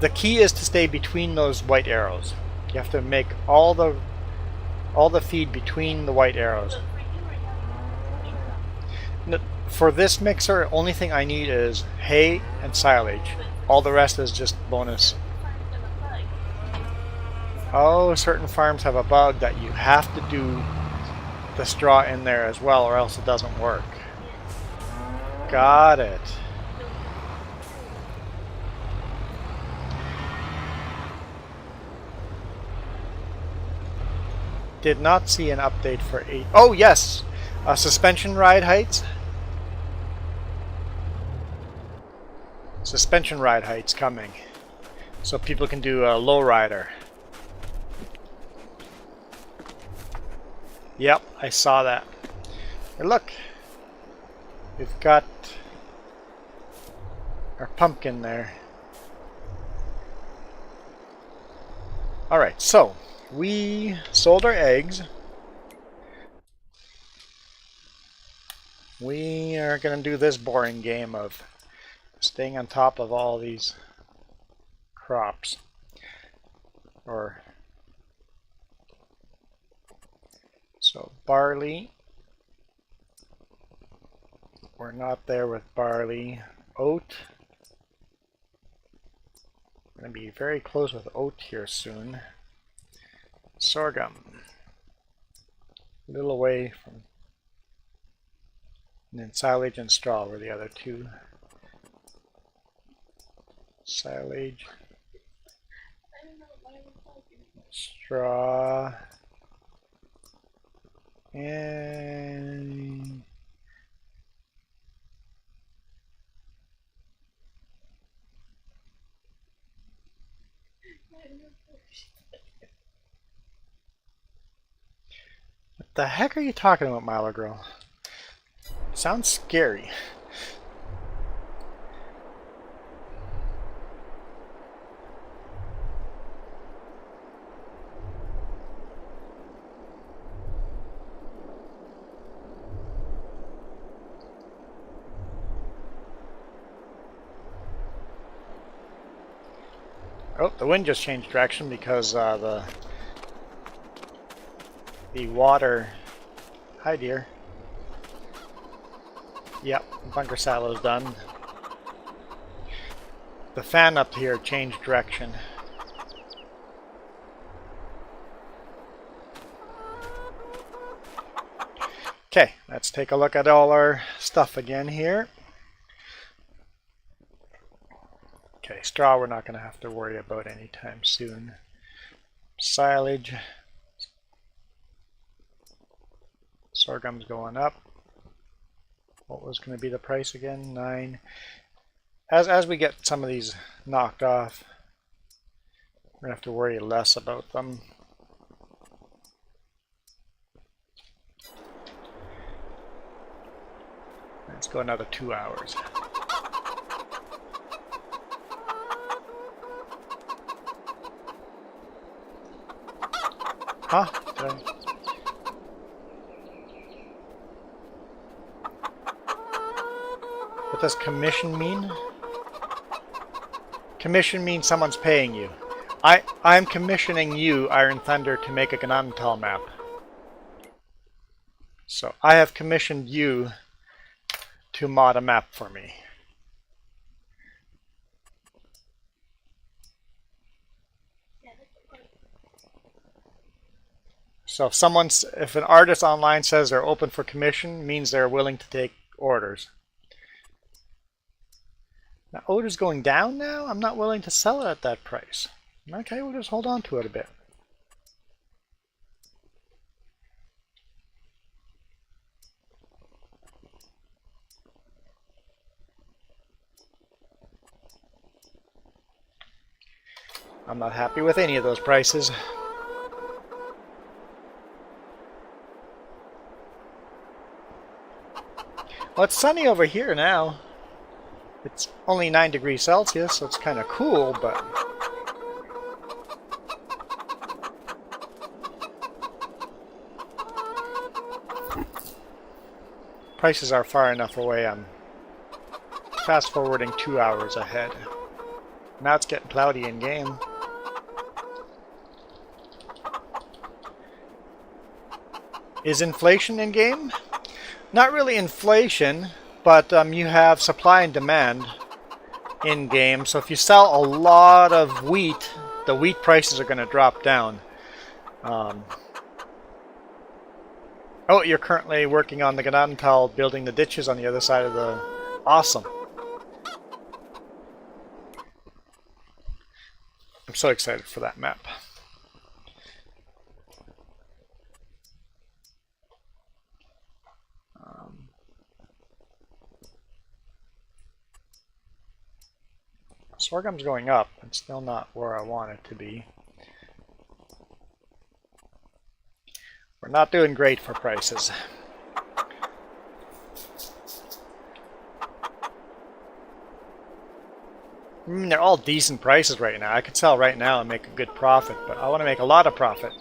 The key is to stay between those white arrows. You have to make all the feed between the white arrows. For this mixer, only thing I need is hay and silage. All the rest is just bonus. Oh, certain farms have a bug that you have to do the straw in there as well, or else it doesn't work. Got it. Did not see an update for 8. Oh yes, suspension ride heights. Suspension ride heights coming, so people can do a low rider. Yep, I saw that. Hey, look, we've got our pumpkin there. All right, so we sold our eggs. We are going to do this boring game of staying on top of all these crops. So barley, we're not there with barley. Oat, we're going to be very close with oat here soon. Sorghum, a little away from, and then silage and straw were the other two. Silage, straw, and what the heck are you talking about, Milo Girl? Sounds scary. Oh, the wind just changed direction because the water. Hi, dear. Yep, bunker silo is done. The fan up here changed direction. Okay, let's take a look at all our stuff again here. Okay, straw we're not going to have to worry about anytime soon. Silage. Sorghum's going up. What was going to be the price again? 9. As we get some of these knocked off, we're going to have to worry less about them. Let's go another 2 hours. Huh? What does commission mean? Commission means someone's paying you. I'm commissioning you, Iron Thunder, to make a Ganantal map. So I have commissioned you to mod a map for me. So if an artist online says they're open for commission, means they're willing to take orders. Now oat is going down now? I'm not willing to sell it at that price. Okay, we'll just hold on to it a bit. I'm not happy with any of those prices. Well, it's sunny over here now. It's only 9 degrees Celsius, so it's kind of cool, but... prices are far enough away, I'm fast forwarding 2 hours ahead. Now it's getting cloudy in game. Is inflation in game? Not really inflation, but you have supply and demand in game. So if you sell a lot of wheat, the wheat prices are going to drop down. Oh, you're currently working on the Ganantal, building the ditches on the other side of the... Awesome. I'm so excited for that map. Sorghum's going up. It's still not where I want it to be. We're not doing great for prices. I mean, they're all decent prices right now. I could sell right now and make a good profit, but I want to make a lot of profit.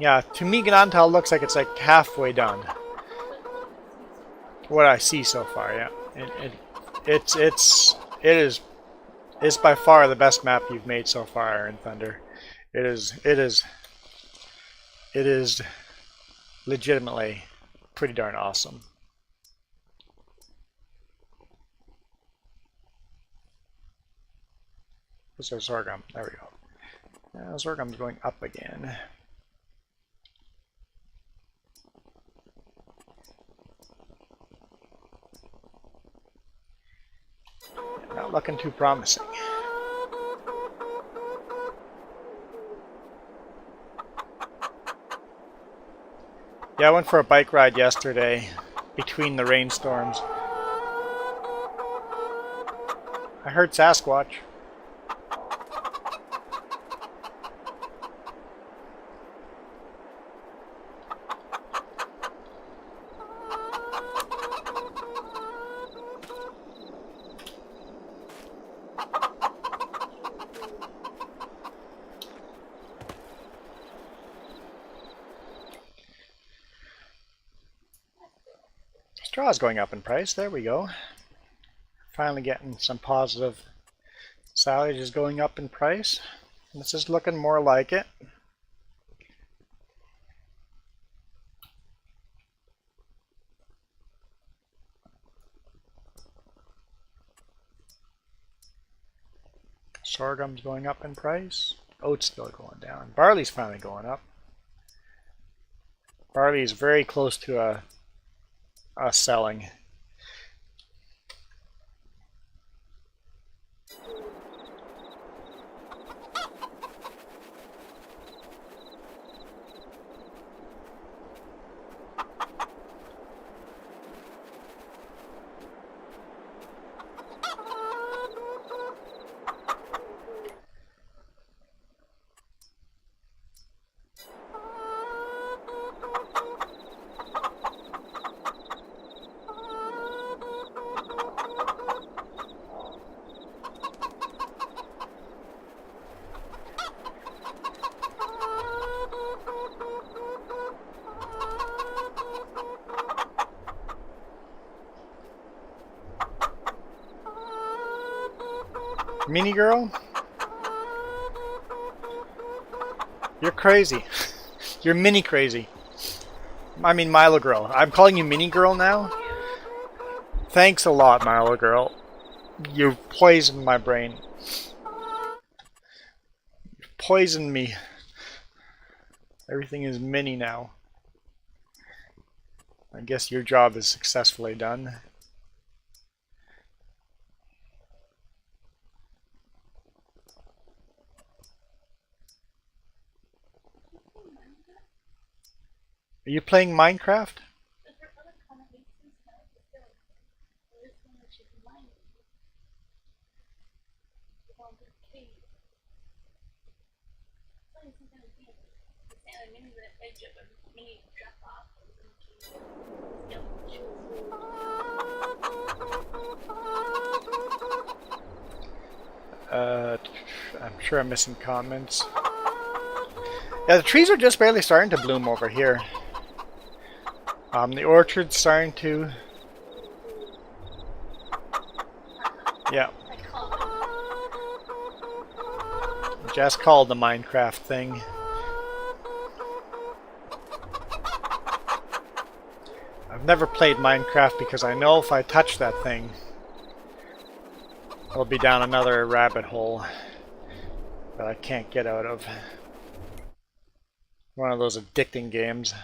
Yeah, to me, Gnantal looks like it's like halfway done. What I see so far, yeah. It's by far the best map you've made so far, Iron Thunder. It is legitimately pretty darn awesome. Where's our sorghum? There we go. Now sorghum's going up again. Not looking too promising. Yeah, I went for a bike ride yesterday between the rainstorms. I heard Sasquatch. Straw is going up in price. There we go. Finally getting some positive. Silage is going up in price. This is looking more like it. Sorghum's going up in price. Oat's still going down. Barley's finally going up. Barley is very close to a selling. Mini girl? You're crazy. You're mini crazy. I mean Milo girl. I'm calling you mini girl now? Thanks a lot, Milo girl. You poisoned my brain. You poisoned me. Everything is mini now. I guess your job is successfully done. Are you playing Minecraft? I'm sure I'm missing comments. Yeah, the trees are just barely starting to bloom over here. The orchard's starting to... Yeah. Just called the Minecraft thing. I've never played Minecraft because I know if I touch that thing, I'll be down another rabbit hole that I can't get out of. One of those addicting games.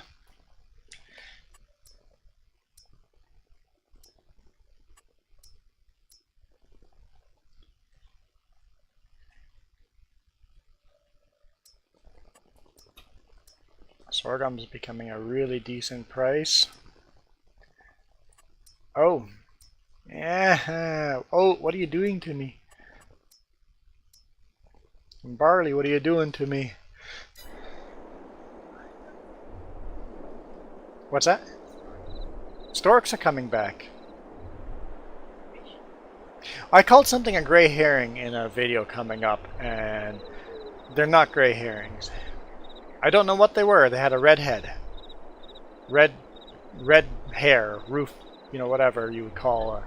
Sorghum's becoming a really decent price. Oh. Yeah. Oh, what are you doing to me? Barley, what are you doing to me? What's that? Storks are coming back. I called something a gray herring in a video coming up, and they're not gray herrings. I don't know what they were. They had a red head. Red hair, roof, you know, whatever you would call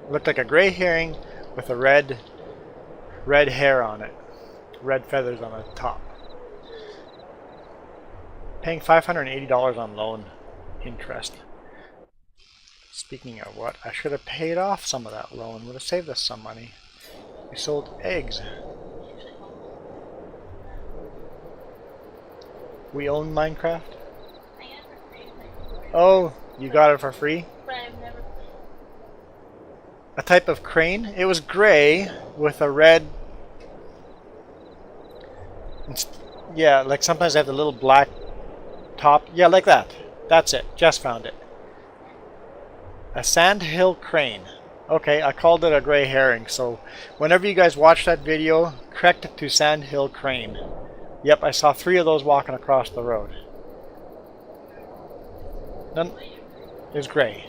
looked like a gray herring with a red hair on it. Red feathers on the top. Paying $580 on loan interest. Speaking of what, I should have paid off some of that loan. Would have saved us some money. We sold eggs. We own Minecraft? Oh, you got it for free? But I've never played. A type of crane? It was gray with a red... Yeah, like sometimes they have the little black top. Yeah, like that. That's it. Just found it. A sandhill crane. Okay, I called it a gray herring, so whenever you guys watch that video, correct it to sandhill crane. Yep, I saw 3 of those walking across the road. None is gray.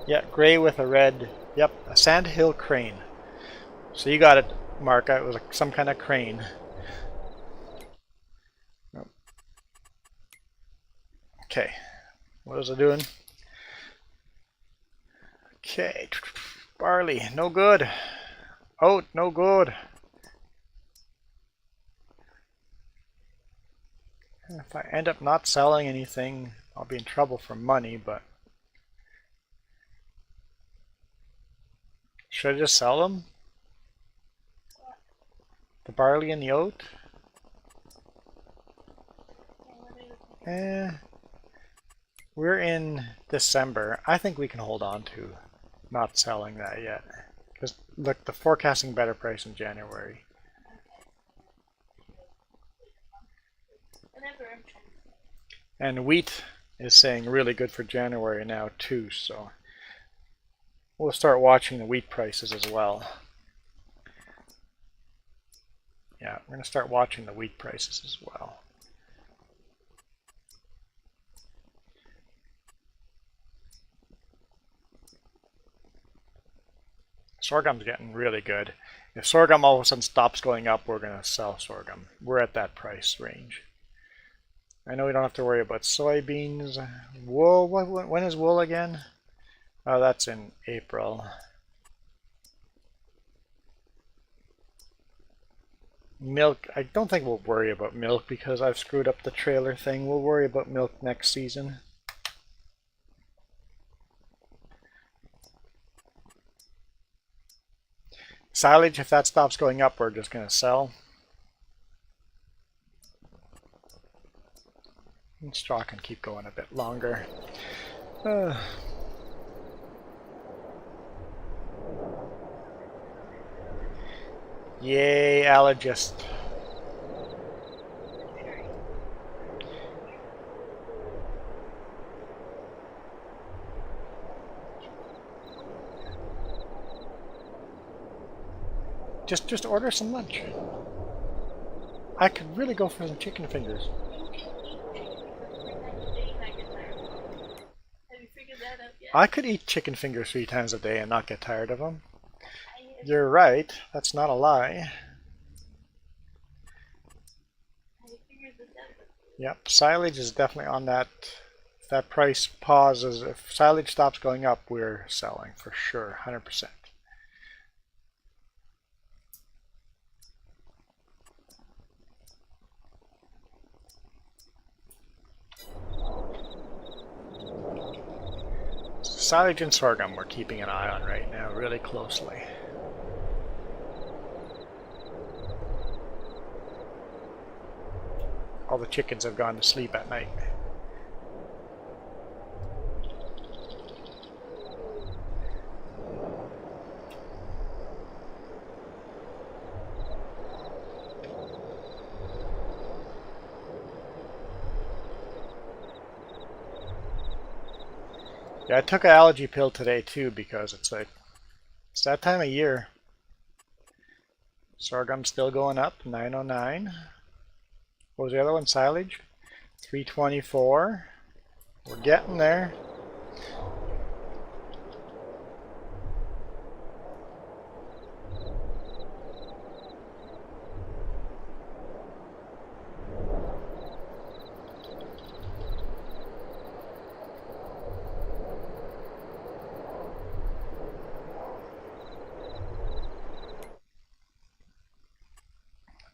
Yeah, gray with a red. Yep, a sandhill crane. So you got it, Mark. It was some kind of crane. Okay, what was I doing? Okay, barley, no good. Oat, no good. If I end up not selling anything, I'll be in trouble for money, but... Should I just sell them? The barley and the oat? We're in December. I think we can hold on to not selling that yet. Because, look, the forecasting better price in January. And wheat is saying really good for January now too, so we'll start watching the wheat prices as well. Yeah, we're going to start watching the wheat prices as well. Sorghum's getting really good. If sorghum all of a sudden stops going up, we're going to sell sorghum. We're at that price range. I know we don't have to worry about soybeans. Wool, when is wool again? Oh, that's in April. Milk, I don't think we'll worry about milk because I've screwed up the trailer thing. We'll worry about milk next season. Silage, if that stops going up, we're just going to sell. And straw can keep going a bit longer. Yay, allergist. Just order some lunch. I could really go for some chicken fingers. I could eat chicken fingers 3 times a day and not get tired of them. You're right. That's not a lie. Yep, silage is definitely on that. If that price pauses, if silage stops going up, we're selling for sure, 100%. Silage and sorghum we're keeping an eye on right now really closely. All the chickens have gone to sleep at night. Yeah, I took an allergy pill today too because it's like, it's that time of year. Sorghum's still going up, 909. What was the other one? Silage? 324. We're getting there.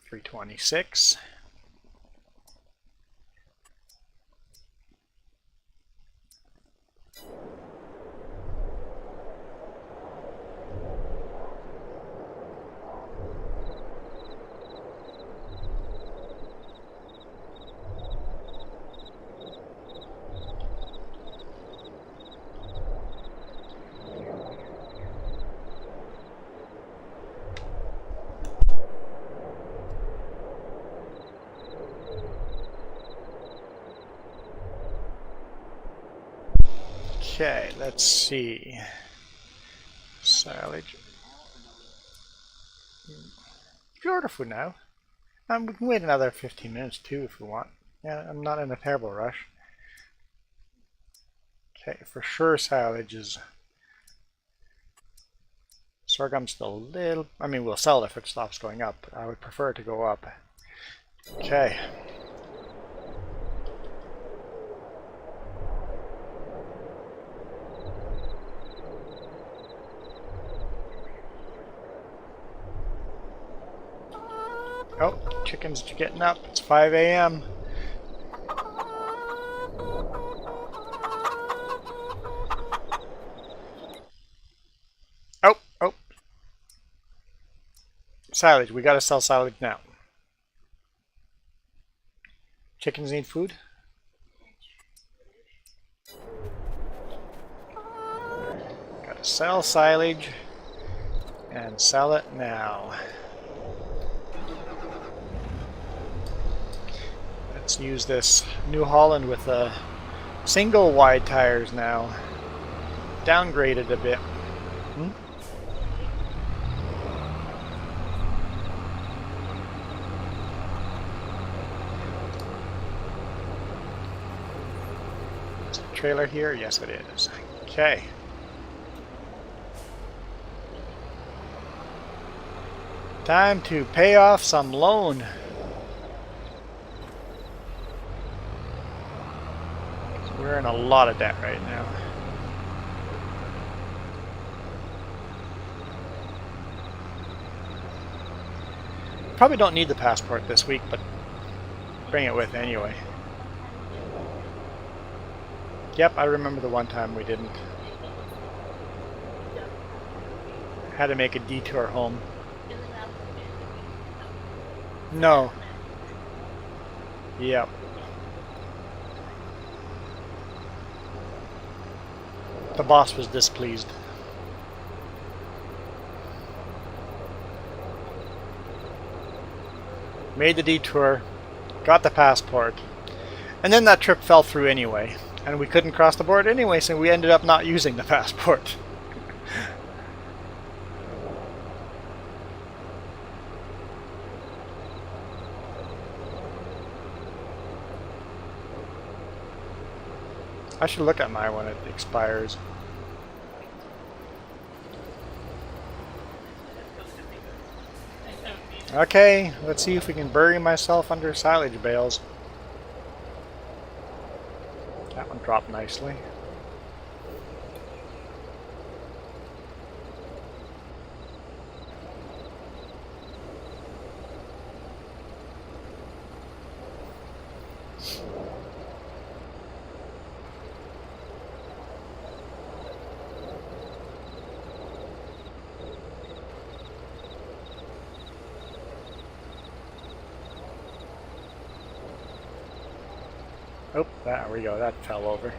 326. Okay, let's see. Silage. If you order food now, we can wait another 15 minutes too if we want. Yeah, I'm not in a terrible rush. Okay, for sure silage is... Sorghum's still a little... I mean, we'll sell it if it stops going up, but I would prefer it to go up. Okay. Oh, chickens are getting up. It's 5 a.m. Oh. Silage. We gotta sell silage now. Chickens need food? Gotta sell silage and sell it now. Let's use this New Holland with single wide tires now. Downgraded a bit. Is the trailer here? Yes, it is. Okay. Time to pay off some loan. We're in a lot of debt right now. Probably don't need the passport this week, but bring it with anyway. Yep, I remember the one time we didn't. Had to make a detour home. No. Yep. The boss was displeased. Made the detour, got the passport, and then that trip fell through anyway, and we couldn't cross the border anyway, so we ended up not using the passport. I should look at mine when it expires. Okay, let's see if we can bury myself under silage bales. That one dropped nicely. Oh, there we go, that fell over.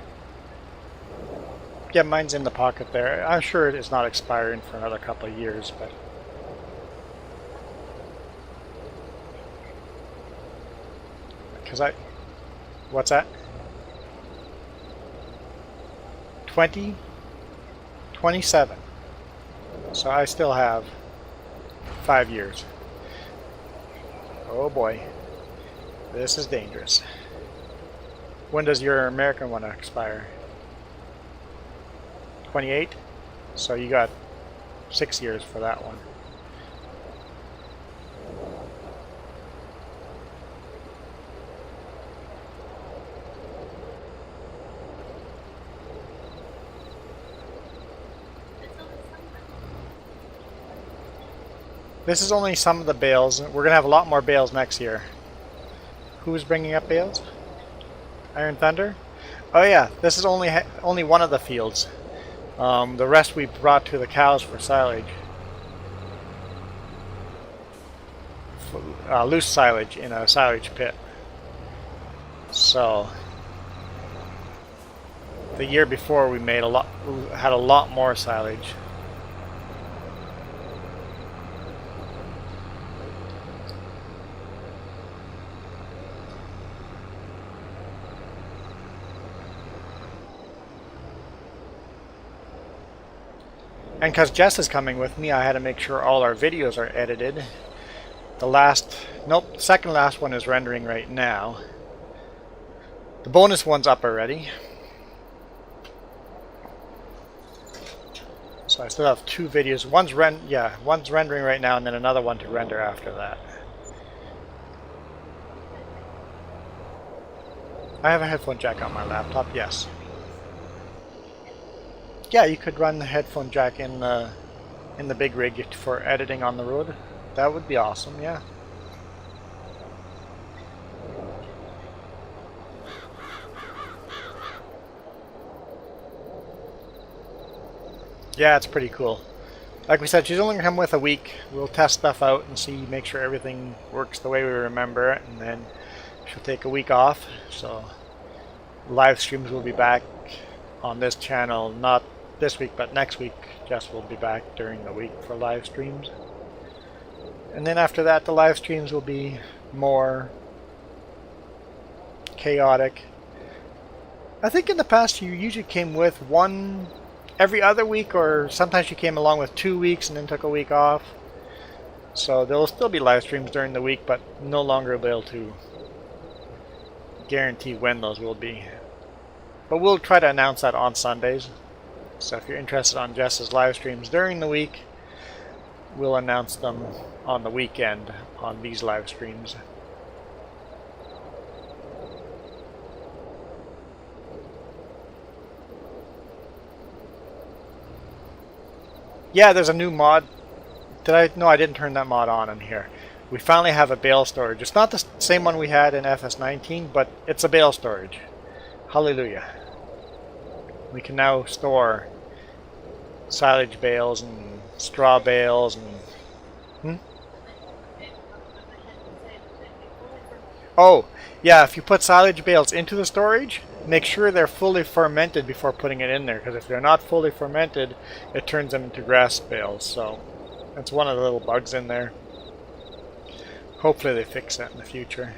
Yeah, mine's in the pocket there. I'm sure it's not expiring for another couple of years, but... What's that? 20? 27. So I still have 5 years. Oh boy. This is dangerous. When does your American one expire? 28? So you got 6 years for that one. This is only some of the bales. We're going to have a lot more bales next year. Who's bringing up bales? Iron Thunder? Oh yeah, this is only one of the fields. The rest we brought to the cows for silage. Loose silage in a silage pit. So the year before we had a lot more silage. And because Jess is coming with me, I had to make sure all our videos are edited. The second last one is rendering right now. The bonus one's up already. So I still have 2 videos. One's rendering right now, and then another one to render after that. I have a headphone jack on my laptop, yes. Yeah, you could run the headphone jack in the big rig for editing on the road. That would be awesome, yeah. Yeah, it's pretty cool. Like we said, she's only going to come with a week. We'll test stuff out and see, make sure everything works the way we remember it, and then she'll take a week off. So live streams will be back on this channel, not this week, but next week. Jess will be back during the week for live streams. And then after that, the live streams will be more chaotic. I think in the past you usually came with one every other week, or sometimes you came along with 2 weeks and then took a week off. So there will still be live streams during the week, but no longer be able to guarantee when those will be. But we'll try to announce that on Sundays. So if you're interested on Jess's live streams during the week, we'll announce them on the weekend on these live streams. Yeah, there's a new mod. No, I didn't turn that mod on in here. We finally have a bale storage. It's not the same one we had in FS19, but it's a bale storage. Hallelujah. We can now store silage bales and straw bales and... Oh, yeah, if you put silage bales into the storage, make sure they're fully fermented before putting it in there, because if they're not fully fermented, it turns them into grass bales. So that's one of the little bugs in there. Hopefully they fix that in the future.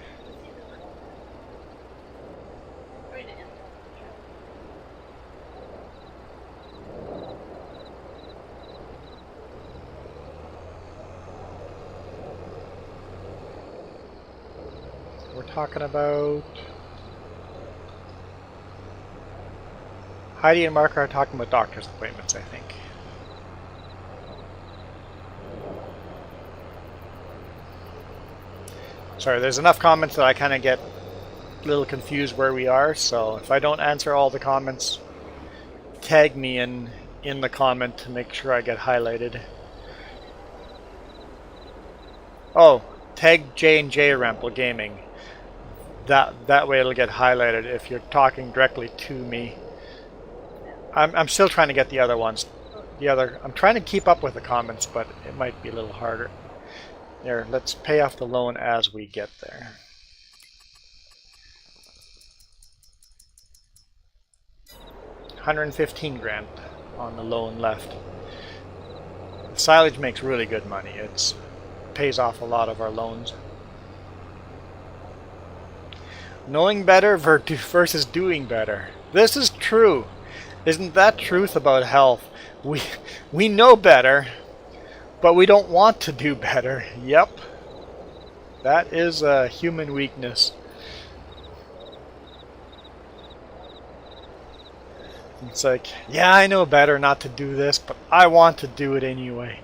We're talking about... Heidi and Mark are talking about doctor's appointments, I think. Sorry, there's enough comments that I kind of get a little confused where we are, so if I don't answer all the comments, tag me in the comment to make sure I get highlighted. Oh, tag J&J Rample Gaming. That way it'll get highlighted if you're talking directly to me. I'm still trying to get the other ones. I'm trying to keep up with the comments, but it might be a little harder. There, let's pay off the loan as we get there. $115,000 on the loan left. The silage makes really good money. It pays off a lot of our loans. Knowing better versus doing better. This is true. Isn't that truth about health? We know better, but we don't want to do better. Yep. That is a human weakness. It's like, yeah, I know better not to do this, but I want to do it anyway.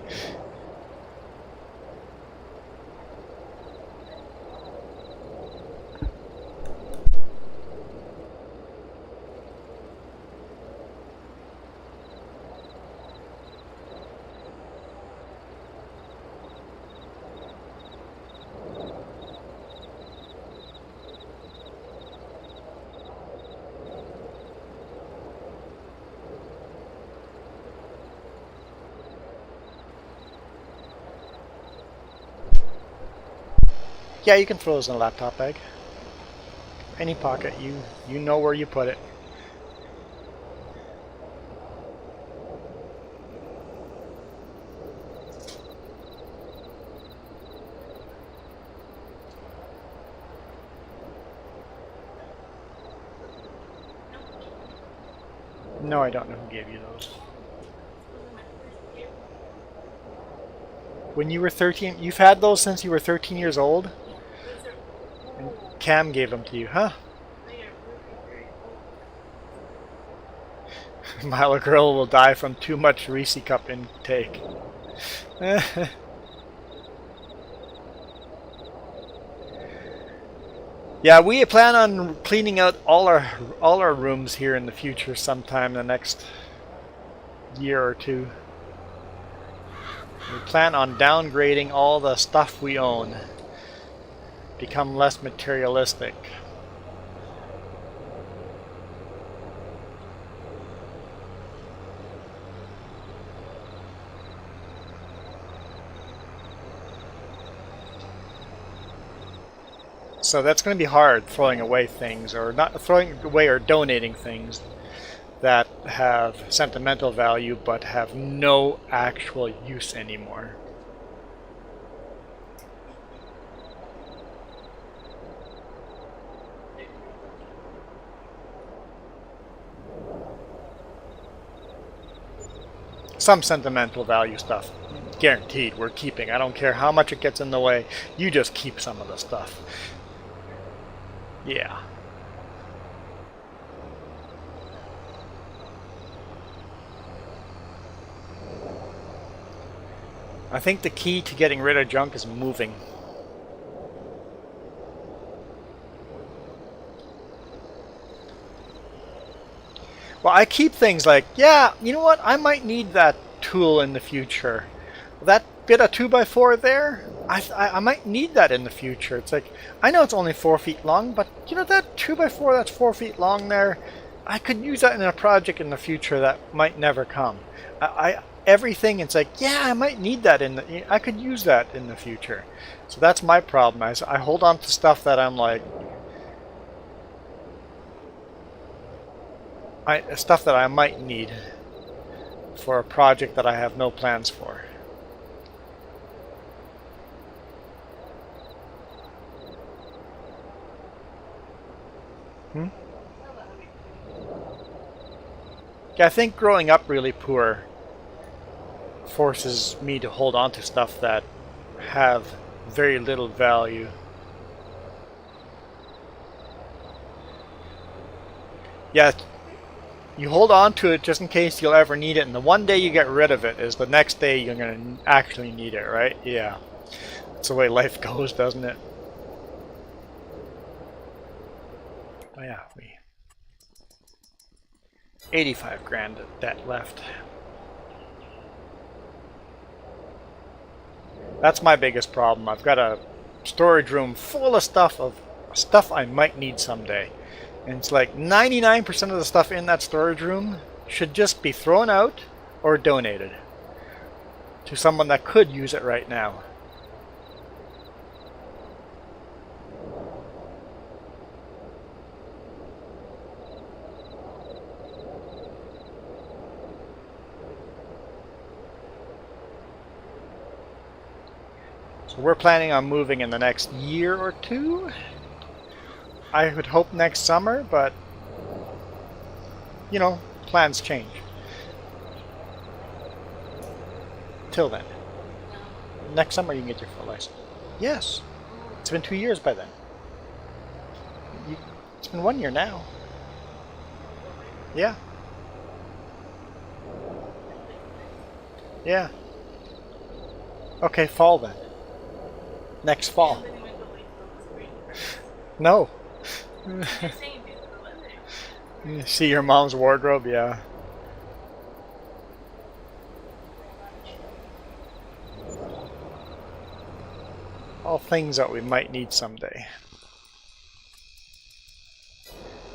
Yeah, you can throw those in a laptop bag. Any pocket, you know where you put it. No, I don't know who gave you those. When you were 13, you've had those since you were 13 years old? And Cam gave them to you, huh? Milo Girl will die from too much Reese cup intake. Yeah, we plan on cleaning out all our rooms here in the future sometime in the next year or two. We plan on downgrading all the stuff we own, become less materialistic. So that's going to be hard, throwing away things, or not throwing away or donating things that have sentimental value but have no actual use anymore. Some sentimental value stuff, guaranteed, we're keeping. I don't care how much it gets in the way, you just keep some of the stuff. Yeah. I think the key to getting rid of junk is moving. Well, I keep things like, yeah, you know what, I might need that tool in the future. That bit of 2x4 there, I might need that in the future. It's like, I know it's only 4 feet long, but you know that 2x4 that's 4 feet long there, I could use that in a project in the future that might never come. Everything, it's like, yeah, I might need that I could use that in the future. So that's my problem. I hold on to stuff that I'm like, stuff that I might need for a project that I have no plans for. Yeah, I think growing up really poor forces me to hold on to stuff that have very little value. Yeah, you hold on to it just in case you'll ever need it, and the one day you get rid of it is the next day you're going to actually need it, right? Yeah. That's the way life goes, doesn't it? Oh yeah, 85 grand of debt left. That's my biggest problem. I've got a storage room full of stuff I might need someday. And it's like 99% of the stuff in that storage room should just be thrown out or donated to someone that could use it right now. So we're planning on moving in the next year or two. I would hope next summer, but you know, plans change. Till then. Next summer you can get your full license. Yes. It's been 2 years by then. It's been 1 year now. Yeah. Yeah. Okay, fall then. Next fall. No. See your mom's wardrobe, yeah. All things that we might need someday.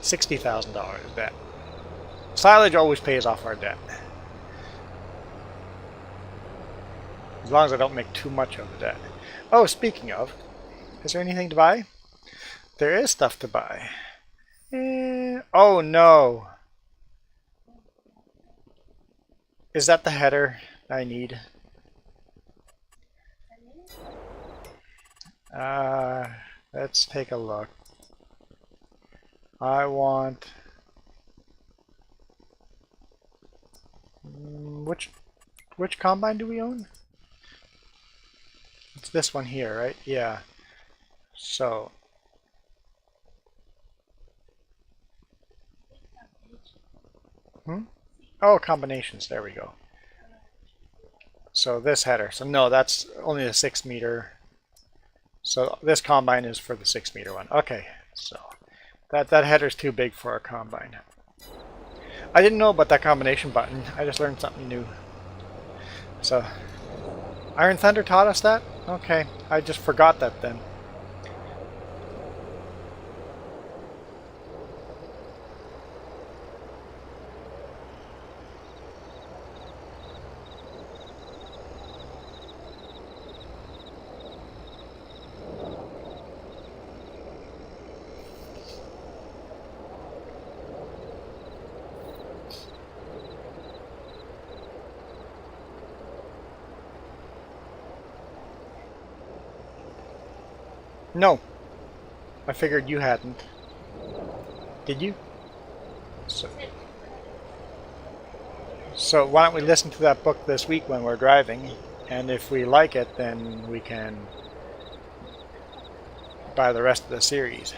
$60,000 debt. Silage always pays off our debt. As long as I don't make too much of the debt. Oh, speaking of, Is there anything to buy? There is stuff to buy. Oh no! Is that the header I need? Let's take a look. I want... Which combine do we own? It's this one here, right? Yeah. So... Oh, combinations. There we go. So this header. So no, that's only a 6 meter. So this combine is for the 6 meter one. Okay, so that header's too big for a combine. I didn't know about that combination button. I just learned something new. So Iron Thunder taught us that? Okay, I just forgot that then. No. I figured you hadn't. Did you? So why don't we listen to that book this week when we're driving, and if we like it, then we can buy the rest of the series.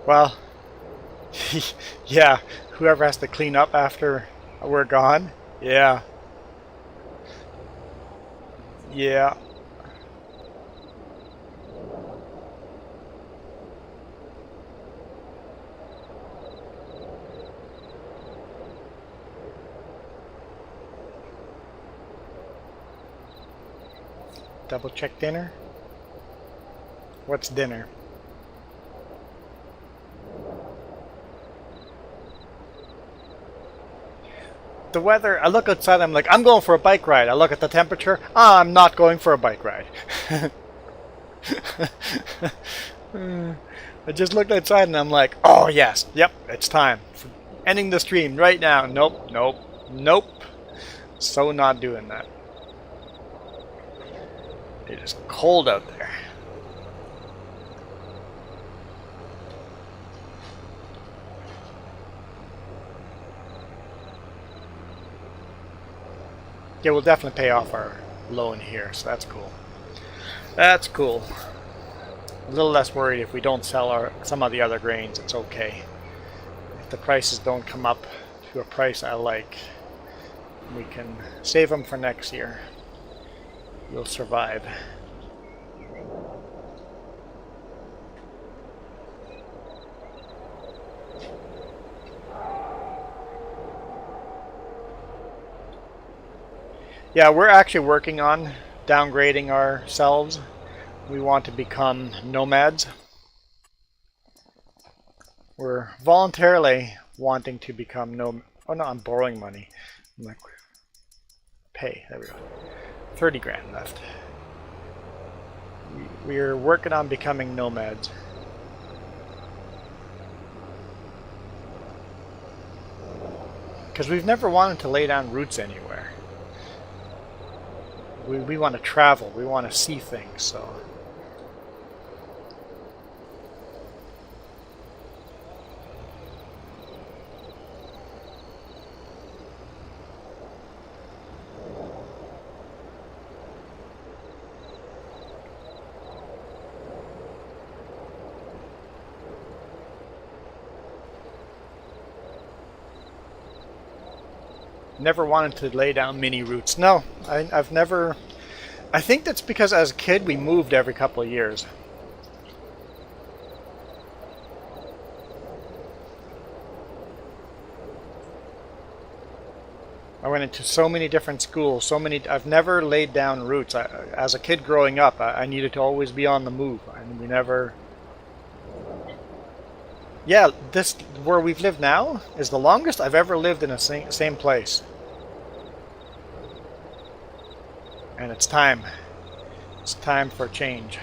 Well, yeah, whoever has to clean up after we're gone, yeah. Yeah. Double check dinner? What's dinner? The weather, I look outside, I'm like, I'm going for a bike ride. I look at the temperature, I'm not going for a bike ride. I just looked outside and I'm like, oh yes, yep, it's time. Ending the stream right now. Nope, nope, nope. So not doing that. It is cold out there. Yeah, we'll definitely pay off our loan here, so that's cool. That's cool. A little less worried if we don't sell some of the other grains, it's okay. If the prices don't come up to a price I like, we can save them for next year. We'll survive. Yeah, we're actually working on downgrading ourselves. We want to become nomads. We're voluntarily wanting to become nomads. Oh no, I'm borrowing money. I'm like, pay, there we go. 30 grand left. We're working on becoming nomads. Because we've never wanted to lay down roots anywhere. We want to travel, we want to see things, so. Never wanted to lay down mini roots. No, I've never... I think that's because as a kid we moved every couple of years. went into so many different schools, I've never laid down roots. As a kid growing up, I needed to always be on the move, and we never... Yeah, this, where we've lived now, is the longest I've ever lived in a same place. And it's time. It's time for change.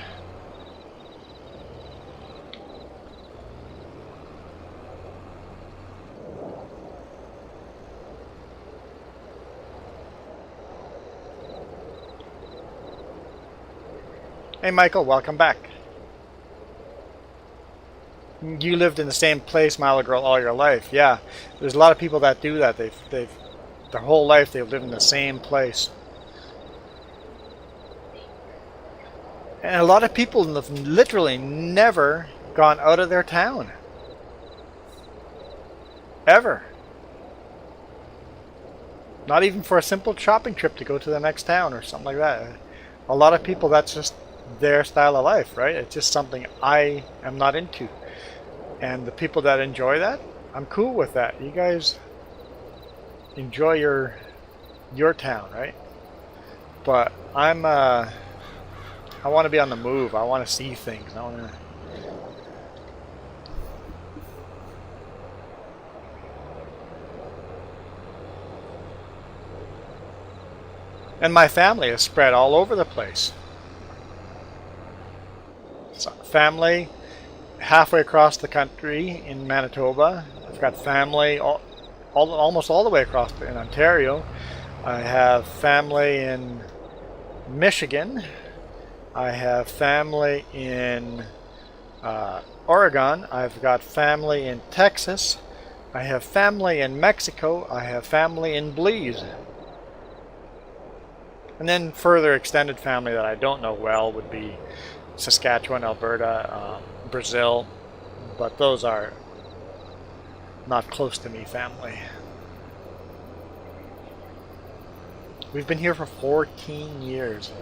Hey Michael, welcome back. You lived in the same place, Milo Girl, all your life. Yeah, there's a lot of people that do that. They've their whole life they've lived in the same place. And a lot of people have literally never gone out of their town. Ever. Not even for a simple shopping trip to go to the next town or something like that. A lot of people, that's just their style of life, right? It's just something I am not into. And the people that enjoy that, I'm cool with that. You guys enjoy your town, right? But I want to be on the move. I want to see things. I want to... And my family is spread all over the place. So family halfway across the country in Manitoba. I've got family almost all the way across in Ontario. I have family in Michigan. I have family in Oregon. I've got family in Texas. I have family in Mexico. I have family in Belize. And then further extended family that I don't know well would be Saskatchewan, Alberta, Brazil, but those are not close to me family. We've been here for 14 years.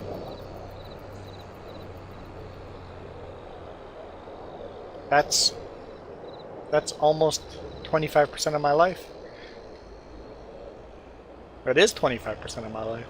That's almost 25% of my life. It is 25% of my life.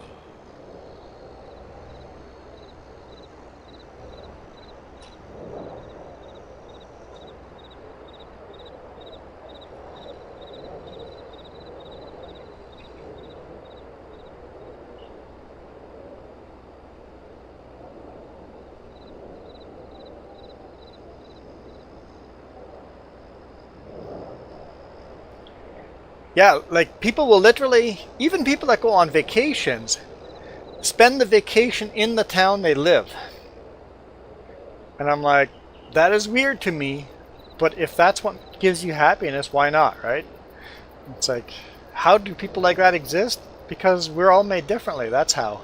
Yeah, like people will literally, even people that go on vacations, spend the vacation in the town they live. And I'm like, that is weird to me, but if that's what gives you happiness, why not, right? It's like, how do people like that exist? Because we're all made differently, that's how.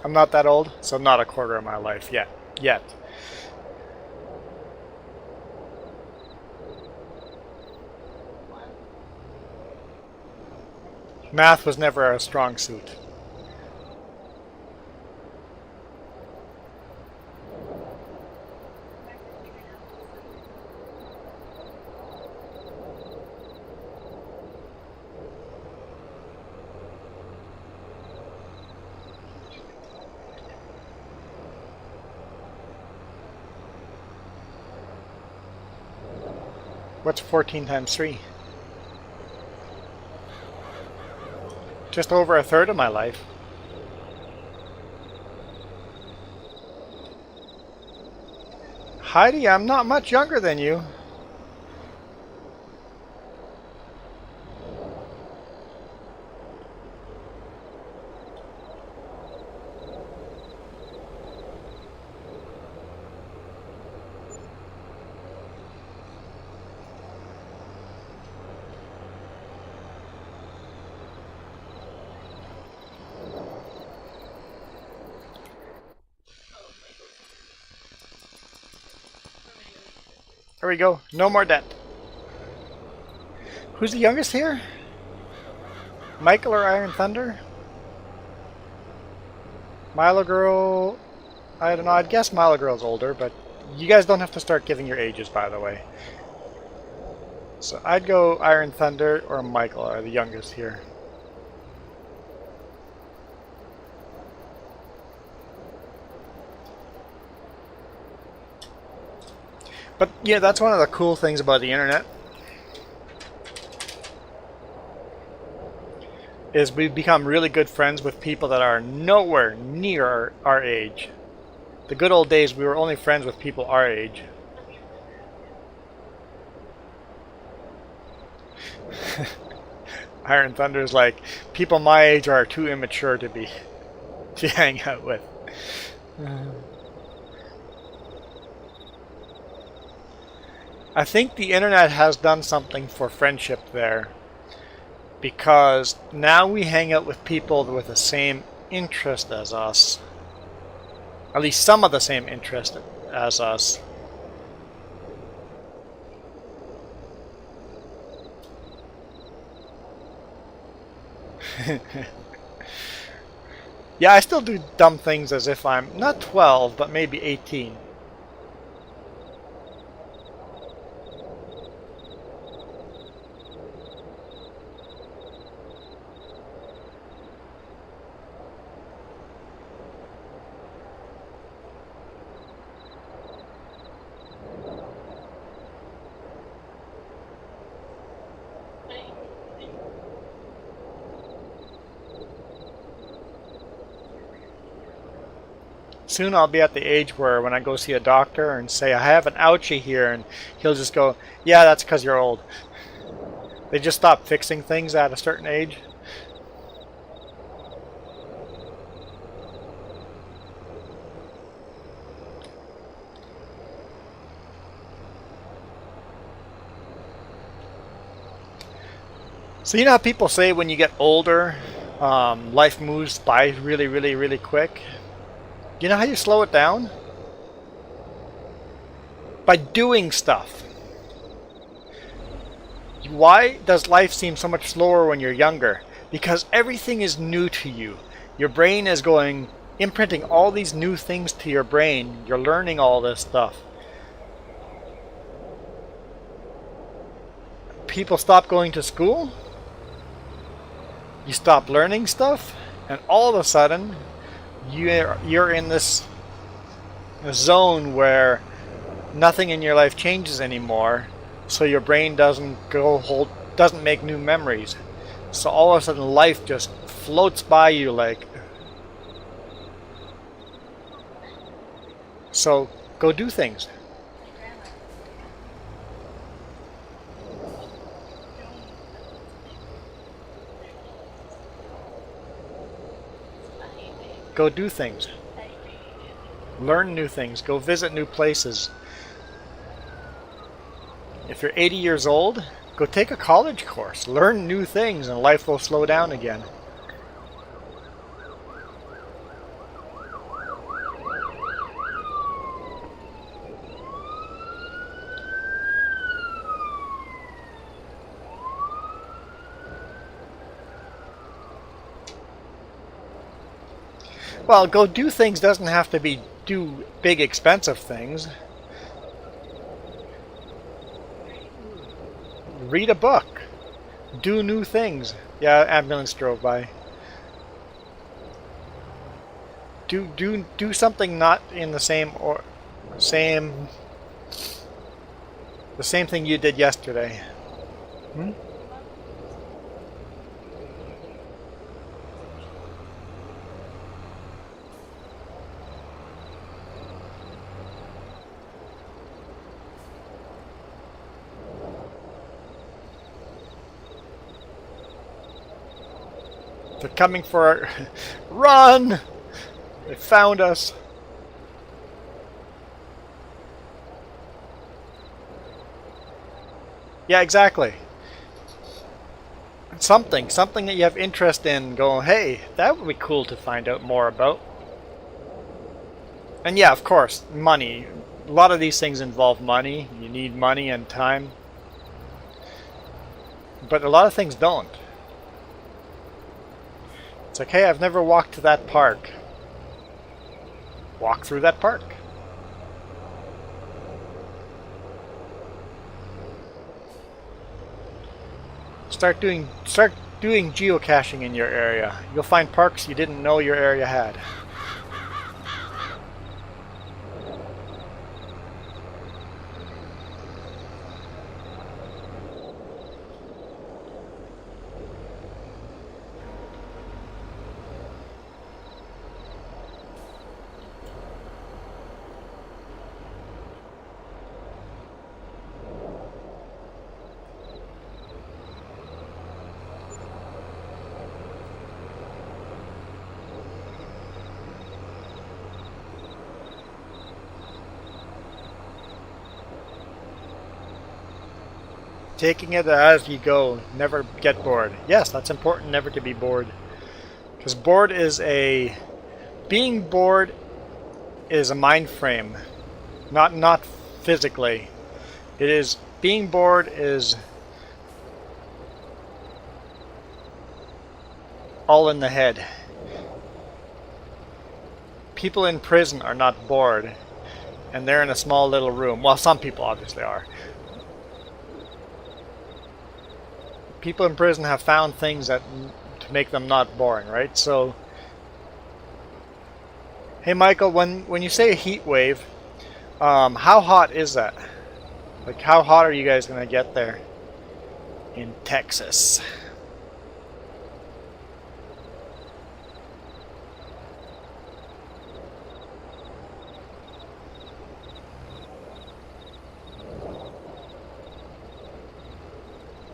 I'm not that old, so not a quarter of my life yet. Math was never a strong suit. What's 14 times 3? Just over a third of my life. Heidi, I'm not much younger than you. There we go. No more debt. Who's the youngest here? Michael or Iron Thunder? Milo Girl... I don't know, I'd guess Milo Girl's older, but you guys don't have to start giving your ages, by the way. So I'd go Iron Thunder or Michael are the youngest here. But yeah, that's one of the cool things about the internet. Is we've become really good friends with people that are nowhere near our age. The good old days, we were only friends with people our age. Iron Thunder's like, people my age are too immature to hang out with. I think the internet has done something for friendship there, because now we hang out with people with the same interest as us. At least some of the same interest as us. Yeah, I still do dumb things as if I'm not 12, but maybe 18. Soon I'll be at the age where when I go see a doctor and say I have an ouchie here, and he'll just go, yeah, that's because you're old. They just stop fixing things at a certain age. So you know how people say when you get older, life moves by really, really, really quick? You know how you slow it down? By doing stuff. Why does life seem so much slower when you're younger? Because everything is new to you. Your brain is imprinting all these new things to your brain. You're learning all this stuff. People stop going to school. You stop learning stuff. And all of a sudden, you're in this zone where nothing in your life changes anymore, so your brain doesn't make new memories. So all of a sudden life just floats by you like. So go do things. Go do things. Learn new things. Go visit new places. If you're 80 years old, go take a college course. Learn new things and life will slow down again. Well, go do things doesn't have to be do big expensive things. Read a book. Do new things. Yeah, ambulance drove by. Do something not in the same thing you did yesterday. They're coming for our... Run! They found us. Yeah, exactly. Something that you have interest in, going, hey, that would be cool to find out more about. And yeah, of course, money. lot of these things involve money. You need money and time. But a lot of things don't. It's like, hey, I've never walked to that park. Walk through that park. Start doing geocaching in your area. You'll find parks you didn't know your area had. Taking it as you go, never get bored. Yes, that's important, never to be bored. Because being bored is a mind frame, not physically. Being bored is all in the head. People in prison are not bored, and they're in a small little room. Well, some people obviously are. People in prison have found things to make them not boring, right? So, hey Michael, when you say a heat wave, how hot is that? Like, how hot are you guys gonna get there in Texas?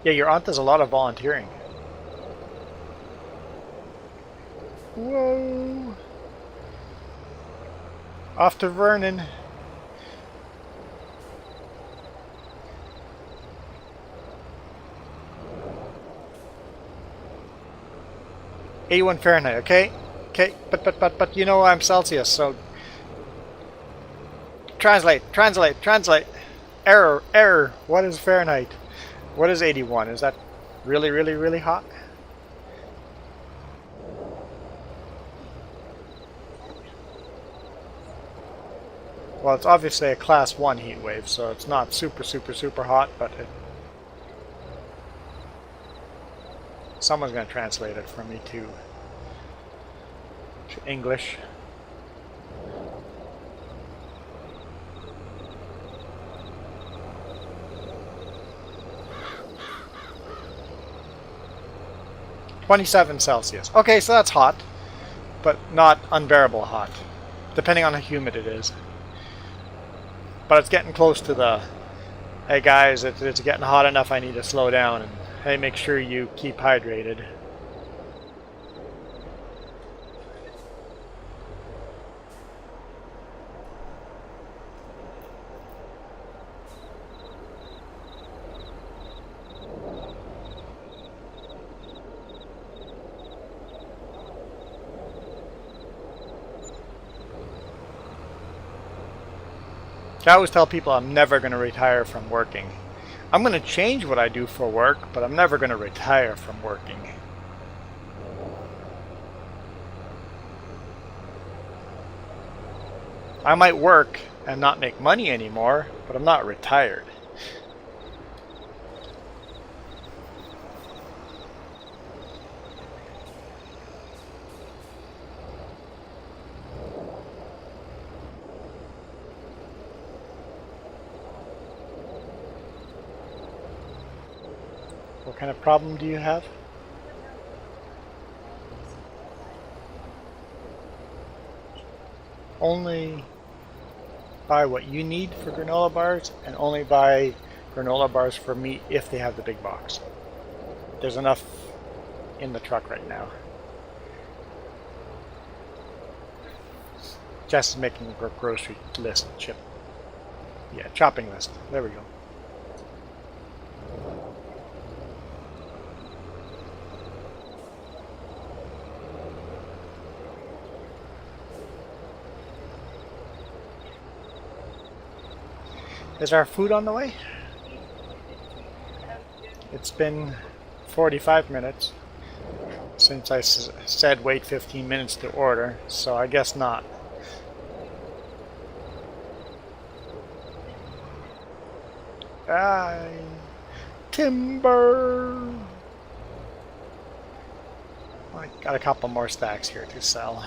Yeah, your aunt does a lot of volunteering. Whoa! Off to Vernon. #81 Fahrenheit, okay? Okay, but you know I'm Celsius, so translate. Error. What is Fahrenheit? What is 81? Is that really, really, really hot? Well, it's obviously a class 1 heat wave, so it's not super, super, super hot, but someone's going to translate it for me to English. #27 Celsius. Okay, so that's hot, but not unbearable hot, depending on how humid it is. But it's getting close to the, hey guys, it's getting hot enough, I need to slow down, and hey, make sure you keep hydrated. I always tell people I'm never going to retire from working. I'm going to change what I do for work, but I'm never going to retire from working. I might work and not make money anymore, but I'm not retired. What kind of problem do you have? Only buy what you need for granola bars, and only buy granola bars for me if they have the big box. There's enough in the truck right now. Jess is making a grocery list, Chip. Yeah, shopping list. There we go. Is our food on the way? It's been 45 minutes since I said wait 15 minutes to order, so I guess not. Timber! I got a couple more stacks here to sell.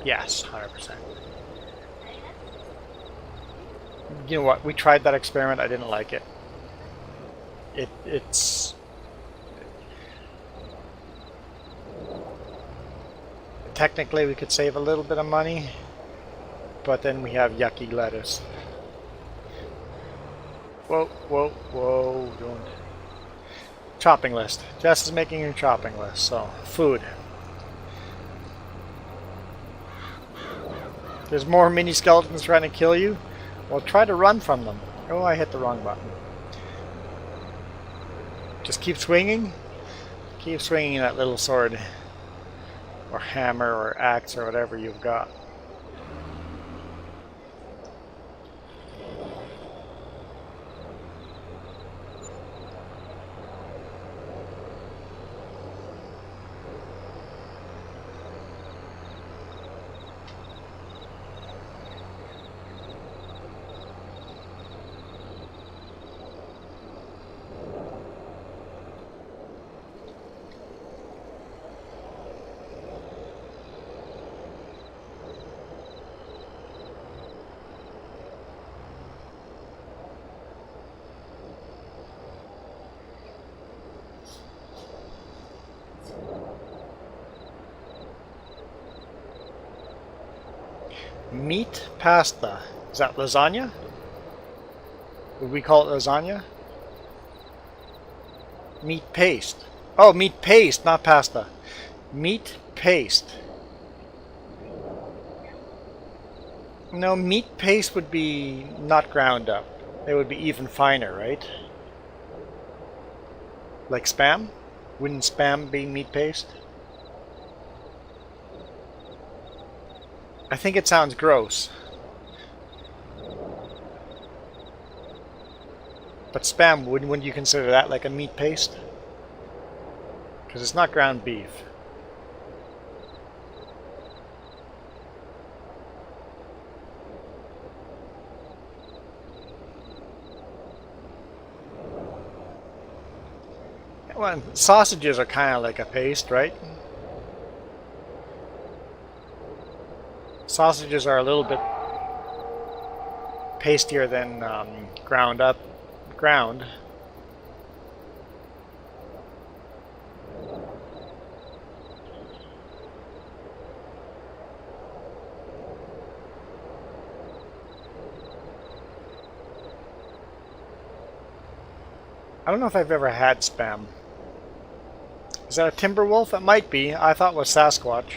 Yes, 100%. You know what? We tried that experiment. I didn't like it. It's technically we could save a little bit of money, but then we have yucky lettuce. Whoa, whoa, whoa! Don't. Chopping list. Jess is making a chopping list. So food. There's more mini skeletons trying to kill you. Well, try to run from them. Oh, I hit the wrong button. Just keep swinging. Keep swinging that little sword. Or hammer or axe or whatever you've got. Meat pasta. Is that lasagna? Would we call it lasagna? Meat paste. Oh, meat paste, not pasta. Meat paste. No, meat paste would be not ground up. It would be even finer, right? Like Spam? Wouldn't Spam be meat paste? I think it sounds gross. But Spam, wouldn't you consider that like a meat paste? Because it's not ground beef. Well, sausages are kind of like a paste, right? Sausages are a little bit pastier than ground. I don't know if I've ever had Spam. Is that a timber wolf? It might be. I thought it was Sasquatch.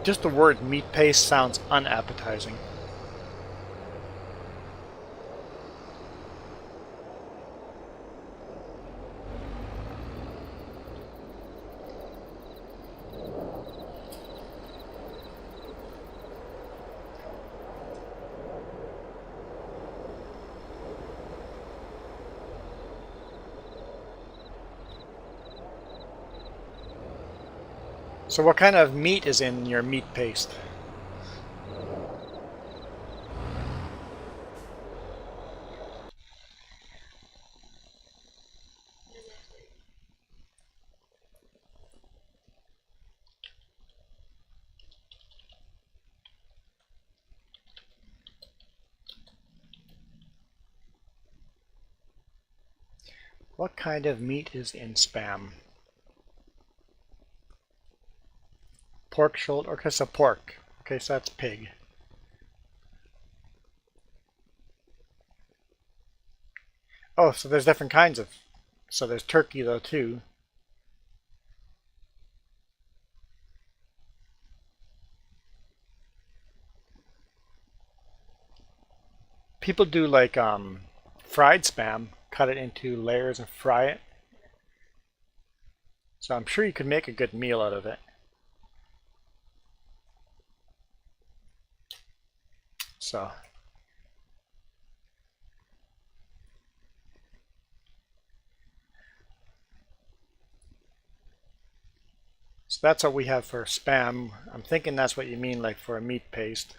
Just the word meat paste sounds unappetizing. So what kind of meat is in your meat paste? What kind of meat is in Spam? Pork shoulder. Okay, so pork. Okay, so that's pig. Oh, so there's different kinds of. So there's turkey though too. People do like fried spam, cut it into layers and fry it. So I'm sure you could make a good meal out of it. So that's what we have for spam. I'm thinking that's what you mean, like for a meat paste.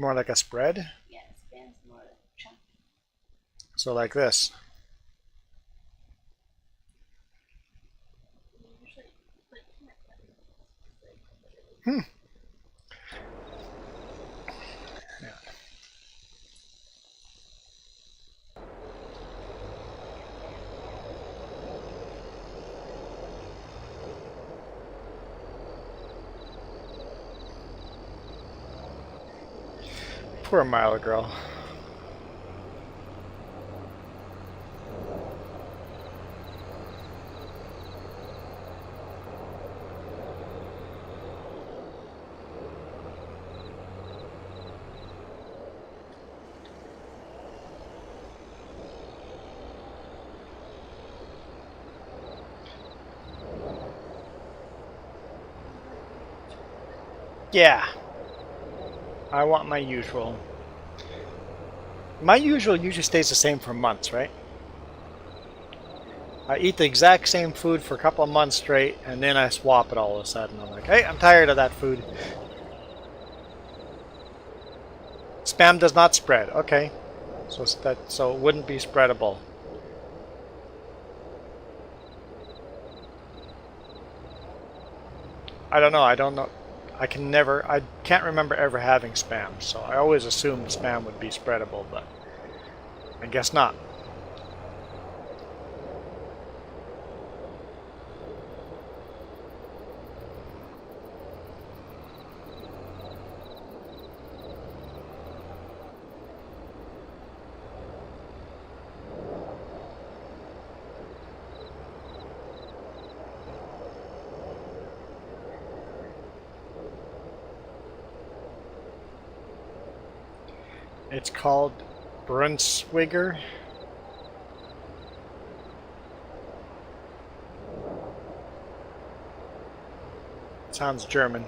More like a spread? Yeah, spam's more chunky. So like this. Hmm. Yeah. Poor Milo girl. Yeah. I want my usual. My usual usually stays the same for months, right? I eat the exact same food for a couple of months straight, and then I swap it all of a sudden. I'm like, hey, I'm tired of that food. Spam does not spread. Okay. So it wouldn't be spreadable. I don't know. I can't remember ever having spam, so I always assumed spam would be spreadable, but I guess not. It's called Brunswiger. Sounds German.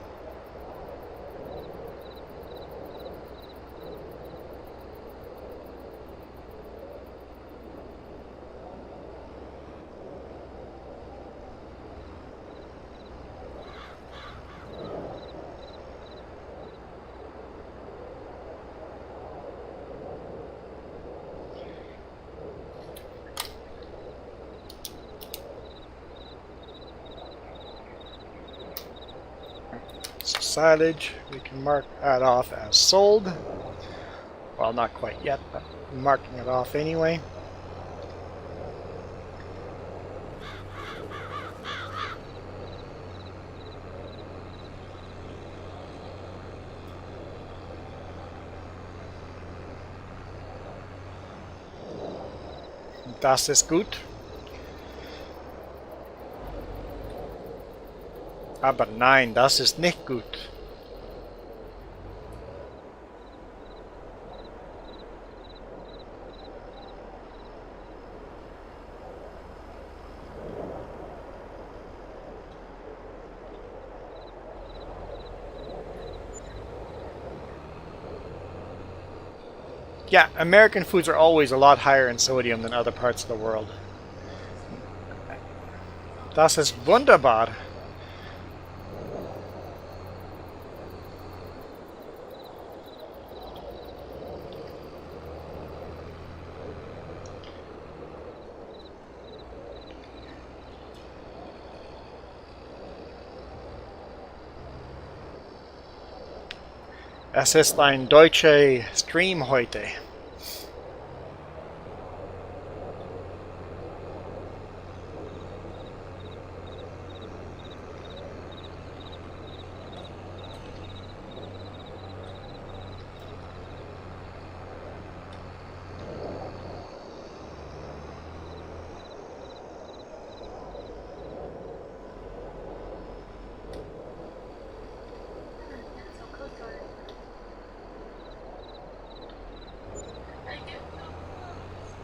Silage, we can mark that off as sold. Well, not quite yet, but I'm marking it off anyway. Das ist gut. Aber nein, das ist nicht gut. Yeah, American foods are always a lot higher in sodium than other parts of the world. Das ist wunderbar. Es ist ein deutscher Stream heute. So close to it. I get so close.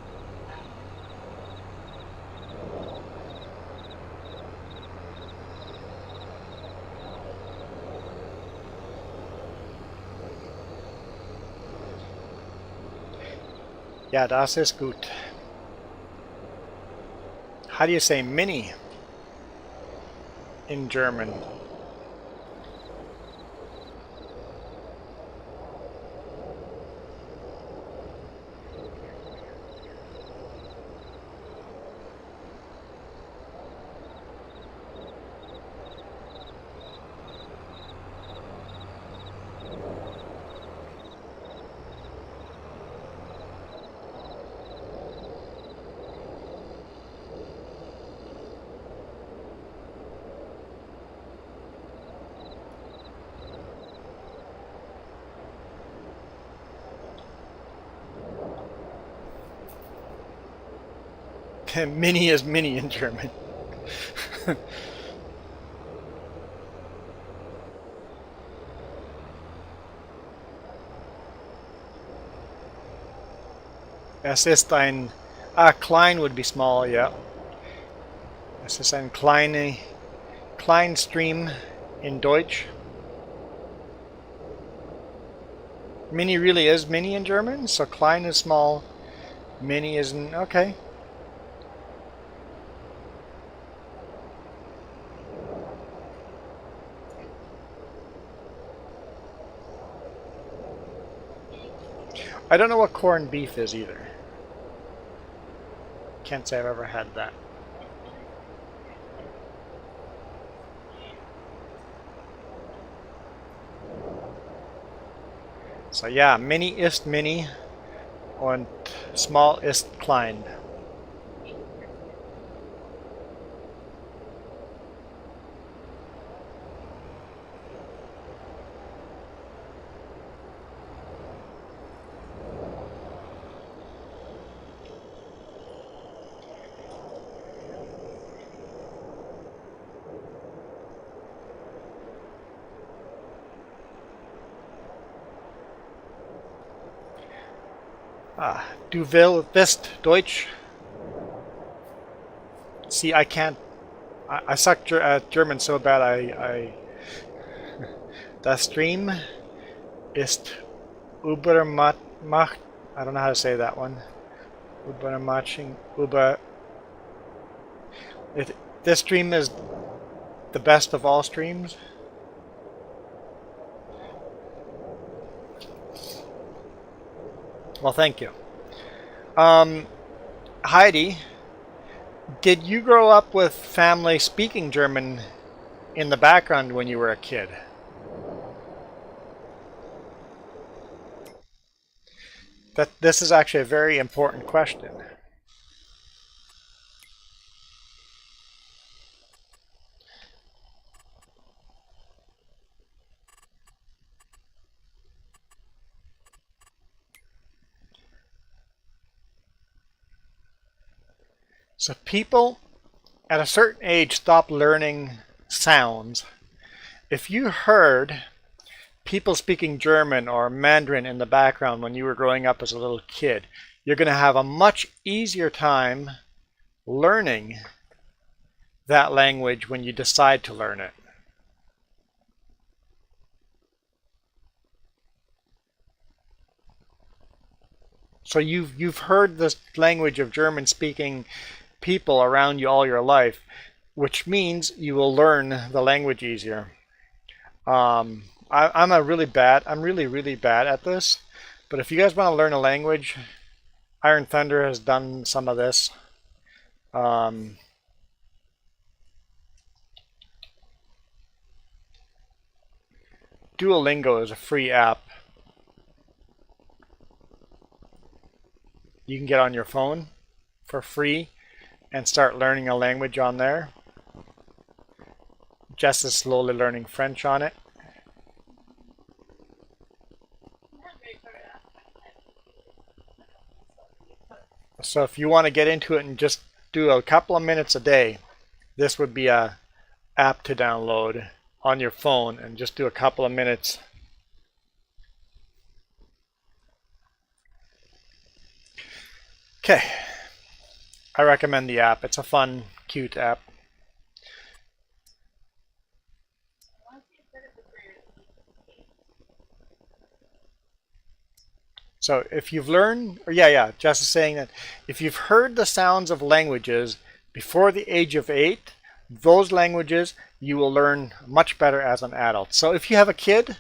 Ja, das ist gut. How do you say mini in German? Mini is mini in German. Es ist ein... klein would be small, yeah. Es ist ein klein stream in Deutsch. Mini really is mini in German, so klein is small, mini isn't. Okay. I don't know what corned beef is either. Can't say I've ever had that. So ja, mini ist mini und small ist klein. Du willst Deutsch? See, I can't. I suck at German so bad. Das Stream ist übermacht. I don't know how to say that one. Übermaching. This stream is the best of all streams. Well, thank you. Heidi, did you grow up with family speaking German in the background when you were a kid? This is actually a very important question. So people at a certain age stop learning sounds. If you heard people speaking German or Mandarin in the background when you were growing up as a little kid, you're going to have a much easier time learning that language when you decide to learn it. So you've heard this language of German speaking people around you all your life, which means you will learn the language easier. I'm really bad at this, but if you guys want to learn a language, Iron Thunder has done some of this. Duolingo is a free app you can get on your phone for free and start learning a language on there. Jess is slowly learning French on it. So if you want to get into it and just do a couple of minutes a day, this would be a app to download on your phone and just do a couple of minutes. Okay, I recommend the app. It's a fun, cute app. So if you've learned, or Jess is saying that if you've heard the sounds of languages before the age of 8, those languages you will learn much better as an adult. So if you have a kid,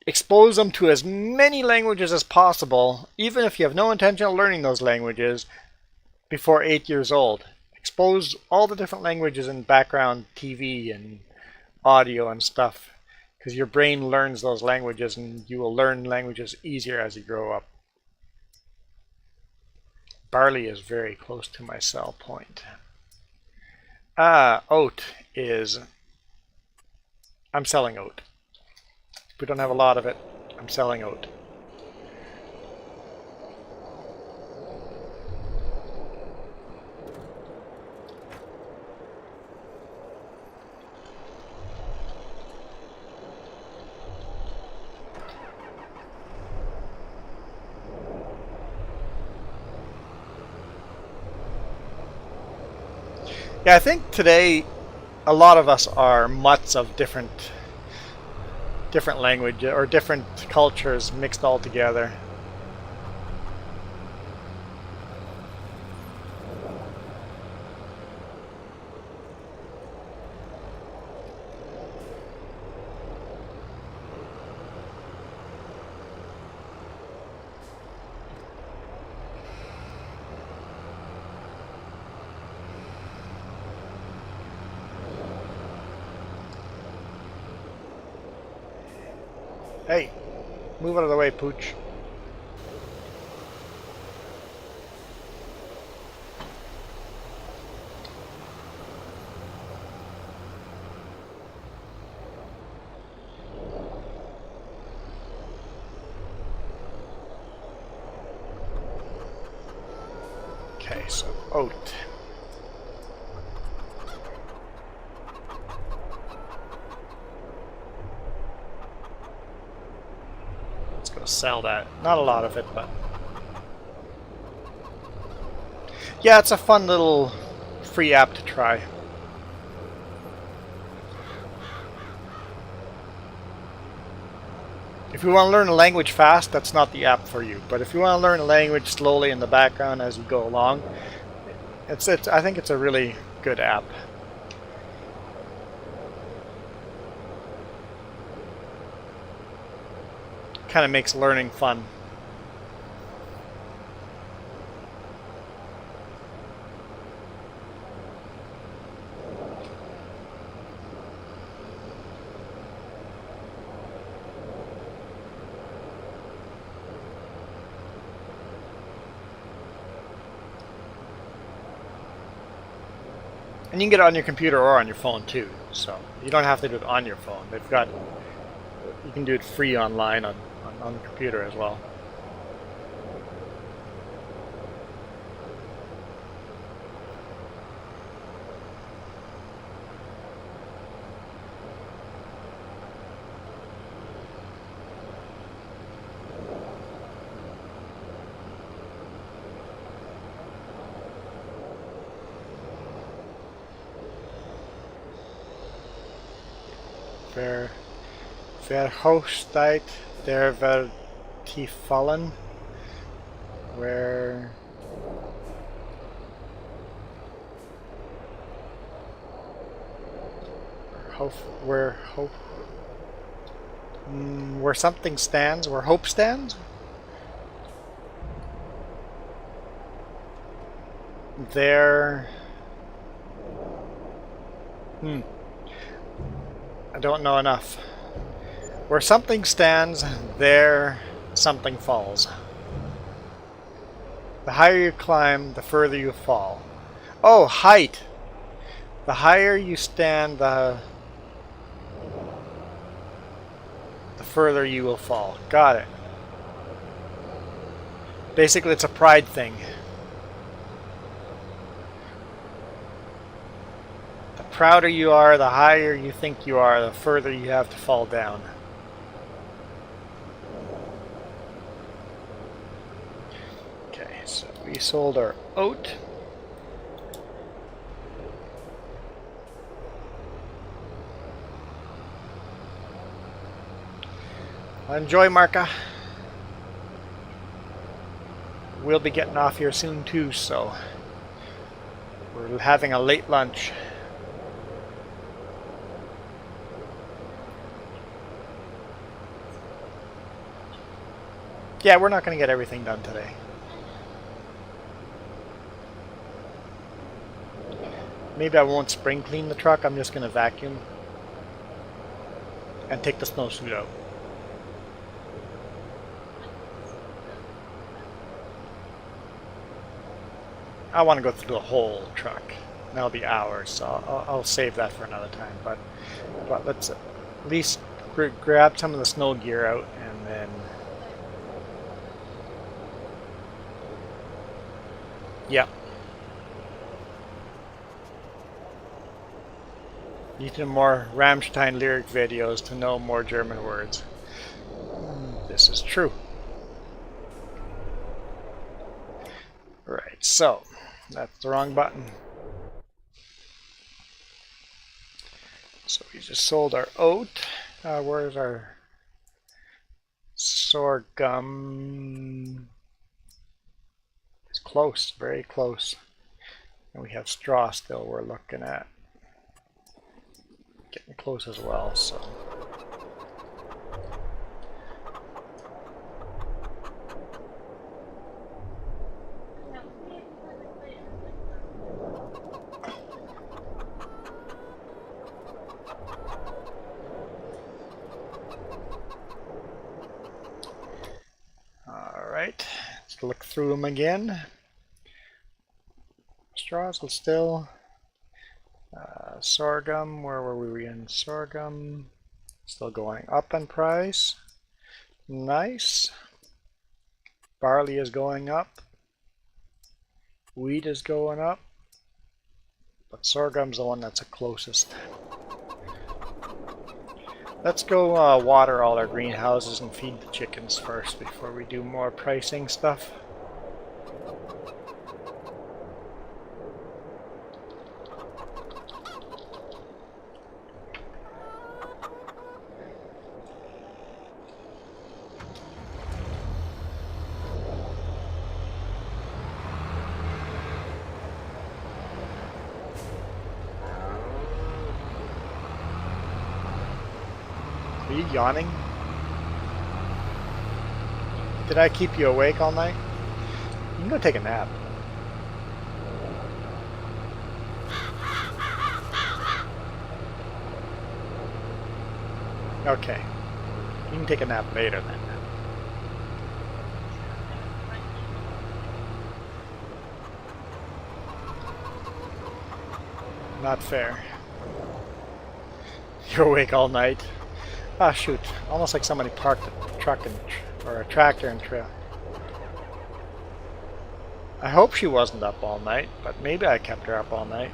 expose them to as many languages as possible, even if you have no intention of learning those languages before 8 years old. Expose all the different languages in background TV and audio and stuff, because your brain learns those languages and you will learn languages easier as you grow up. Barley is very close to my sell point. Oat is, I'm selling oat. We don't have a lot of it. I'm selling oat. Yeah, I think today a lot of us are mutts of different language or different cultures mixed all together. Hey, move out of the way, Pooch. Okay, so oat. Sell that. Not a lot of it, but yeah, it's a fun little free app to try. If you want to learn a language fast, that's not the app for you. But if you want to learn a language slowly in the background as you go along, I think it's a really good app. Kind of makes learning fun. And you can get it on your computer or on your phone too, so you don't have to do it on your phone. You can do it free online on the computer as well. Verhoogstijd der Vertifallen, where something stands, where hope stands. There. I don't know enough. Where something stands, there something falls. The higher you climb, the further you fall. Oh, height! The higher you stand, the further you will fall. Got it. Basically, it's a pride thing. The prouder you are, the higher you think you are, the further you have to fall down. Okay, so we sold our oat. Enjoy, Marka. We'll be getting off here soon too, so we're having a late lunch. Yeah, we're not going to get everything done today. Maybe I won't spring clean the truck, I'm just going to vacuum and take the snowsuit out. I want to go through the whole truck. That'll be hours, so I'll save that for another time. But let's at least grab some of the snow gear out, and then yeah. Need more Rammstein lyric videos to know more German words. This is true. Right, so that's the wrong button. So we just sold our oat. Where's our sorghum? It's close, very close. And we have straw still we're looking at. Getting close as well, so. Let's look through them again. Straws will still. Sorghum, where were we in sorghum? Still going up in price. Nice. Barley is going up. Wheat is going up. But sorghum's the one that's the closest. Let's go water all our greenhouses and feed the chickens first before we do more pricing stuff. Are you yawning? Did I keep you awake all night? You can go take a nap. Okay. You can take a nap later then. Not fair. You're awake all night. Ah, shoot. Almost like somebody parked a truck or a tractor and trail. I hope she wasn't up all night, but maybe I kept her up all night.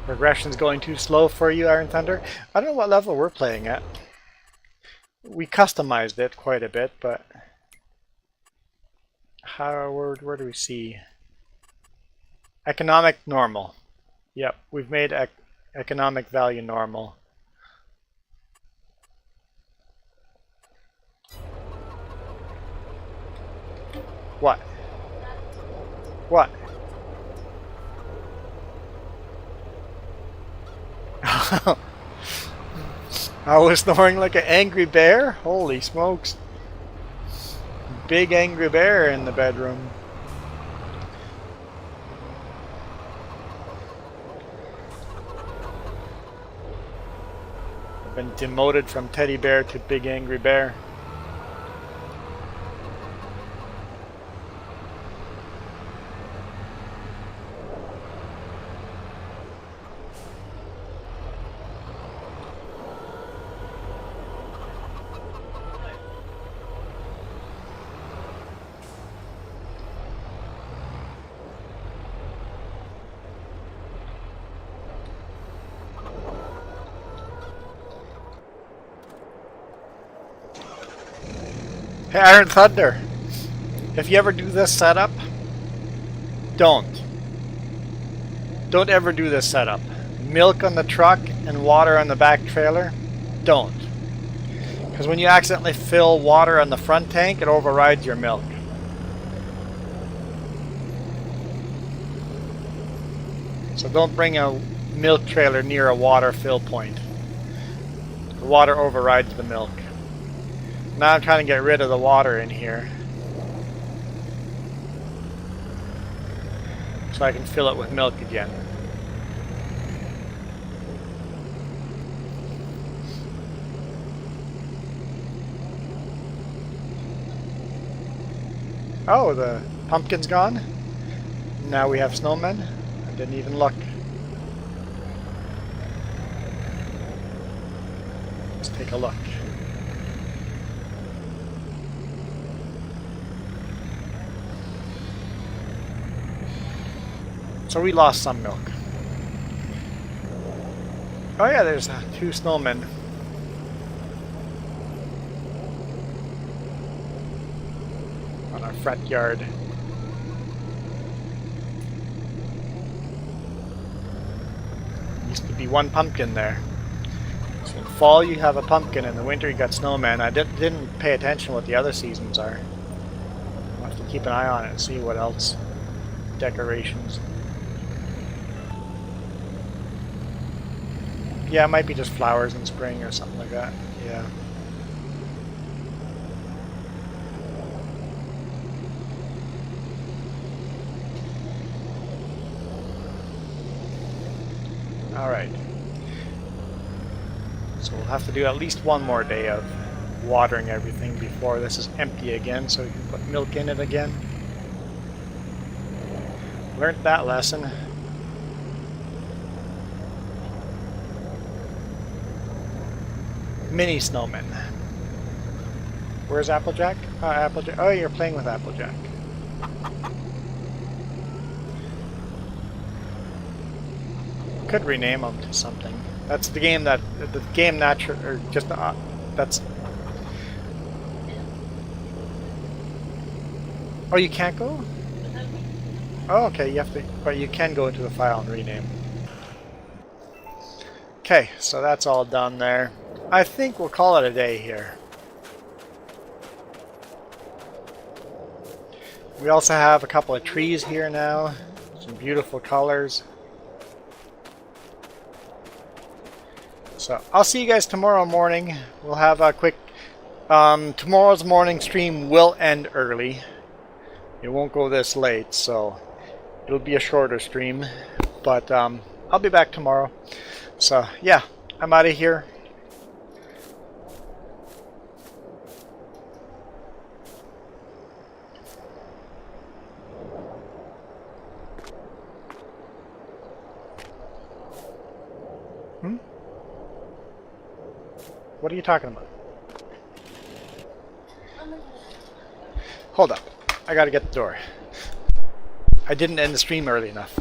Progression's going too slow for you, Iron Thunder. I don't know what level we're playing at. We customized it quite a bit, but where do we see economic normal? Yep, we've made economic value normal. What? What? I was snoring like an angry bear? Holy smokes. Big angry bear in the bedroom. I've been demoted from teddy bear to big angry bear. Hey, Iron Thunder, if you ever do this setup, don't ever do this setup. Milk on the truck and water on the back trailer, don't. Because when you accidentally fill water on the front tank, it overrides your milk. So don't bring a milk trailer near a water fill point. The water overrides the milk. Now I'm trying to get rid of the water in here, so I can fill it with milk again. Oh, the pumpkin's gone. Now we have snowmen. I didn't even look. Let's take a look. So we lost some milk. Oh yeah, there's 2 snowmen. On our front yard. Used to be 1 pumpkin there. So in fall you have a pumpkin, in the winter you got snowmen. I didn't pay attention what the other seasons are. I'll have to keep an eye on it and see what else. Decorations. Yeah, it might be just flowers in spring or something like that. Yeah. Alright. So we'll have to do at least 1 more day of watering everything before this is empty again, so we can put milk in it again. Learned that lesson. Mini snowman. Where's Applejack? Applejack. Oh, you're playing with Applejack. Could rename them to something. That's the game that the game natural or just that's. Oh, you can't go. Oh, okay. You have to, but you can go into the file and rename. Okay, so that's all done there. I think we'll call it a day here. We also have a couple of trees here now. Some beautiful colors. So I'll see you guys tomorrow morning. We'll have a quick... tomorrow's morning stream will end early. It won't go this late, so it'll be a shorter stream. But I'll be back tomorrow. So yeah, I'm out of here. What are you talking about? Hold up. I gotta get the door. I didn't end the stream early enough.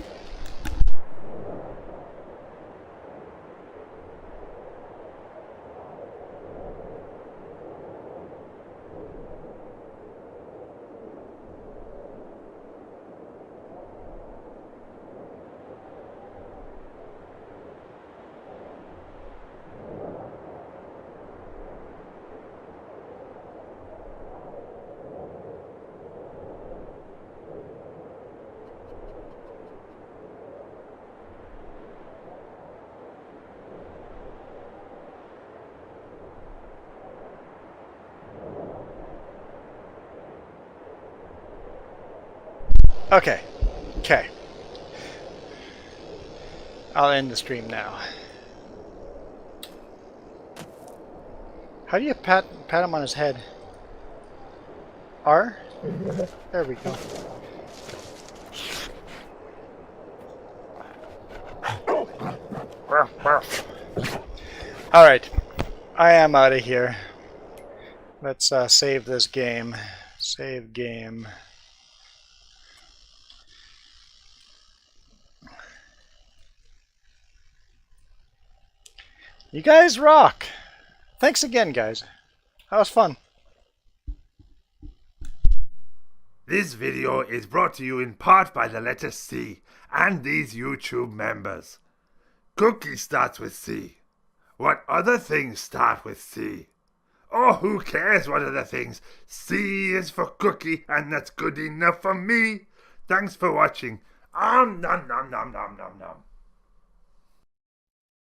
Okay. Okay. I'll end the stream now. How do you pat him on his head? R? There we go. Alright. I am out of here. Let's save this game. Save game. You guys rock! Thanks again, guys. That was fun. This video is brought to you in part by the letter C and these YouTube members. Cookie starts with C. What other things start with C? Oh, who cares what other things? C is for cookie, and that's good enough for me. Thanks for watching. Nom nom nom nom nom nom nom.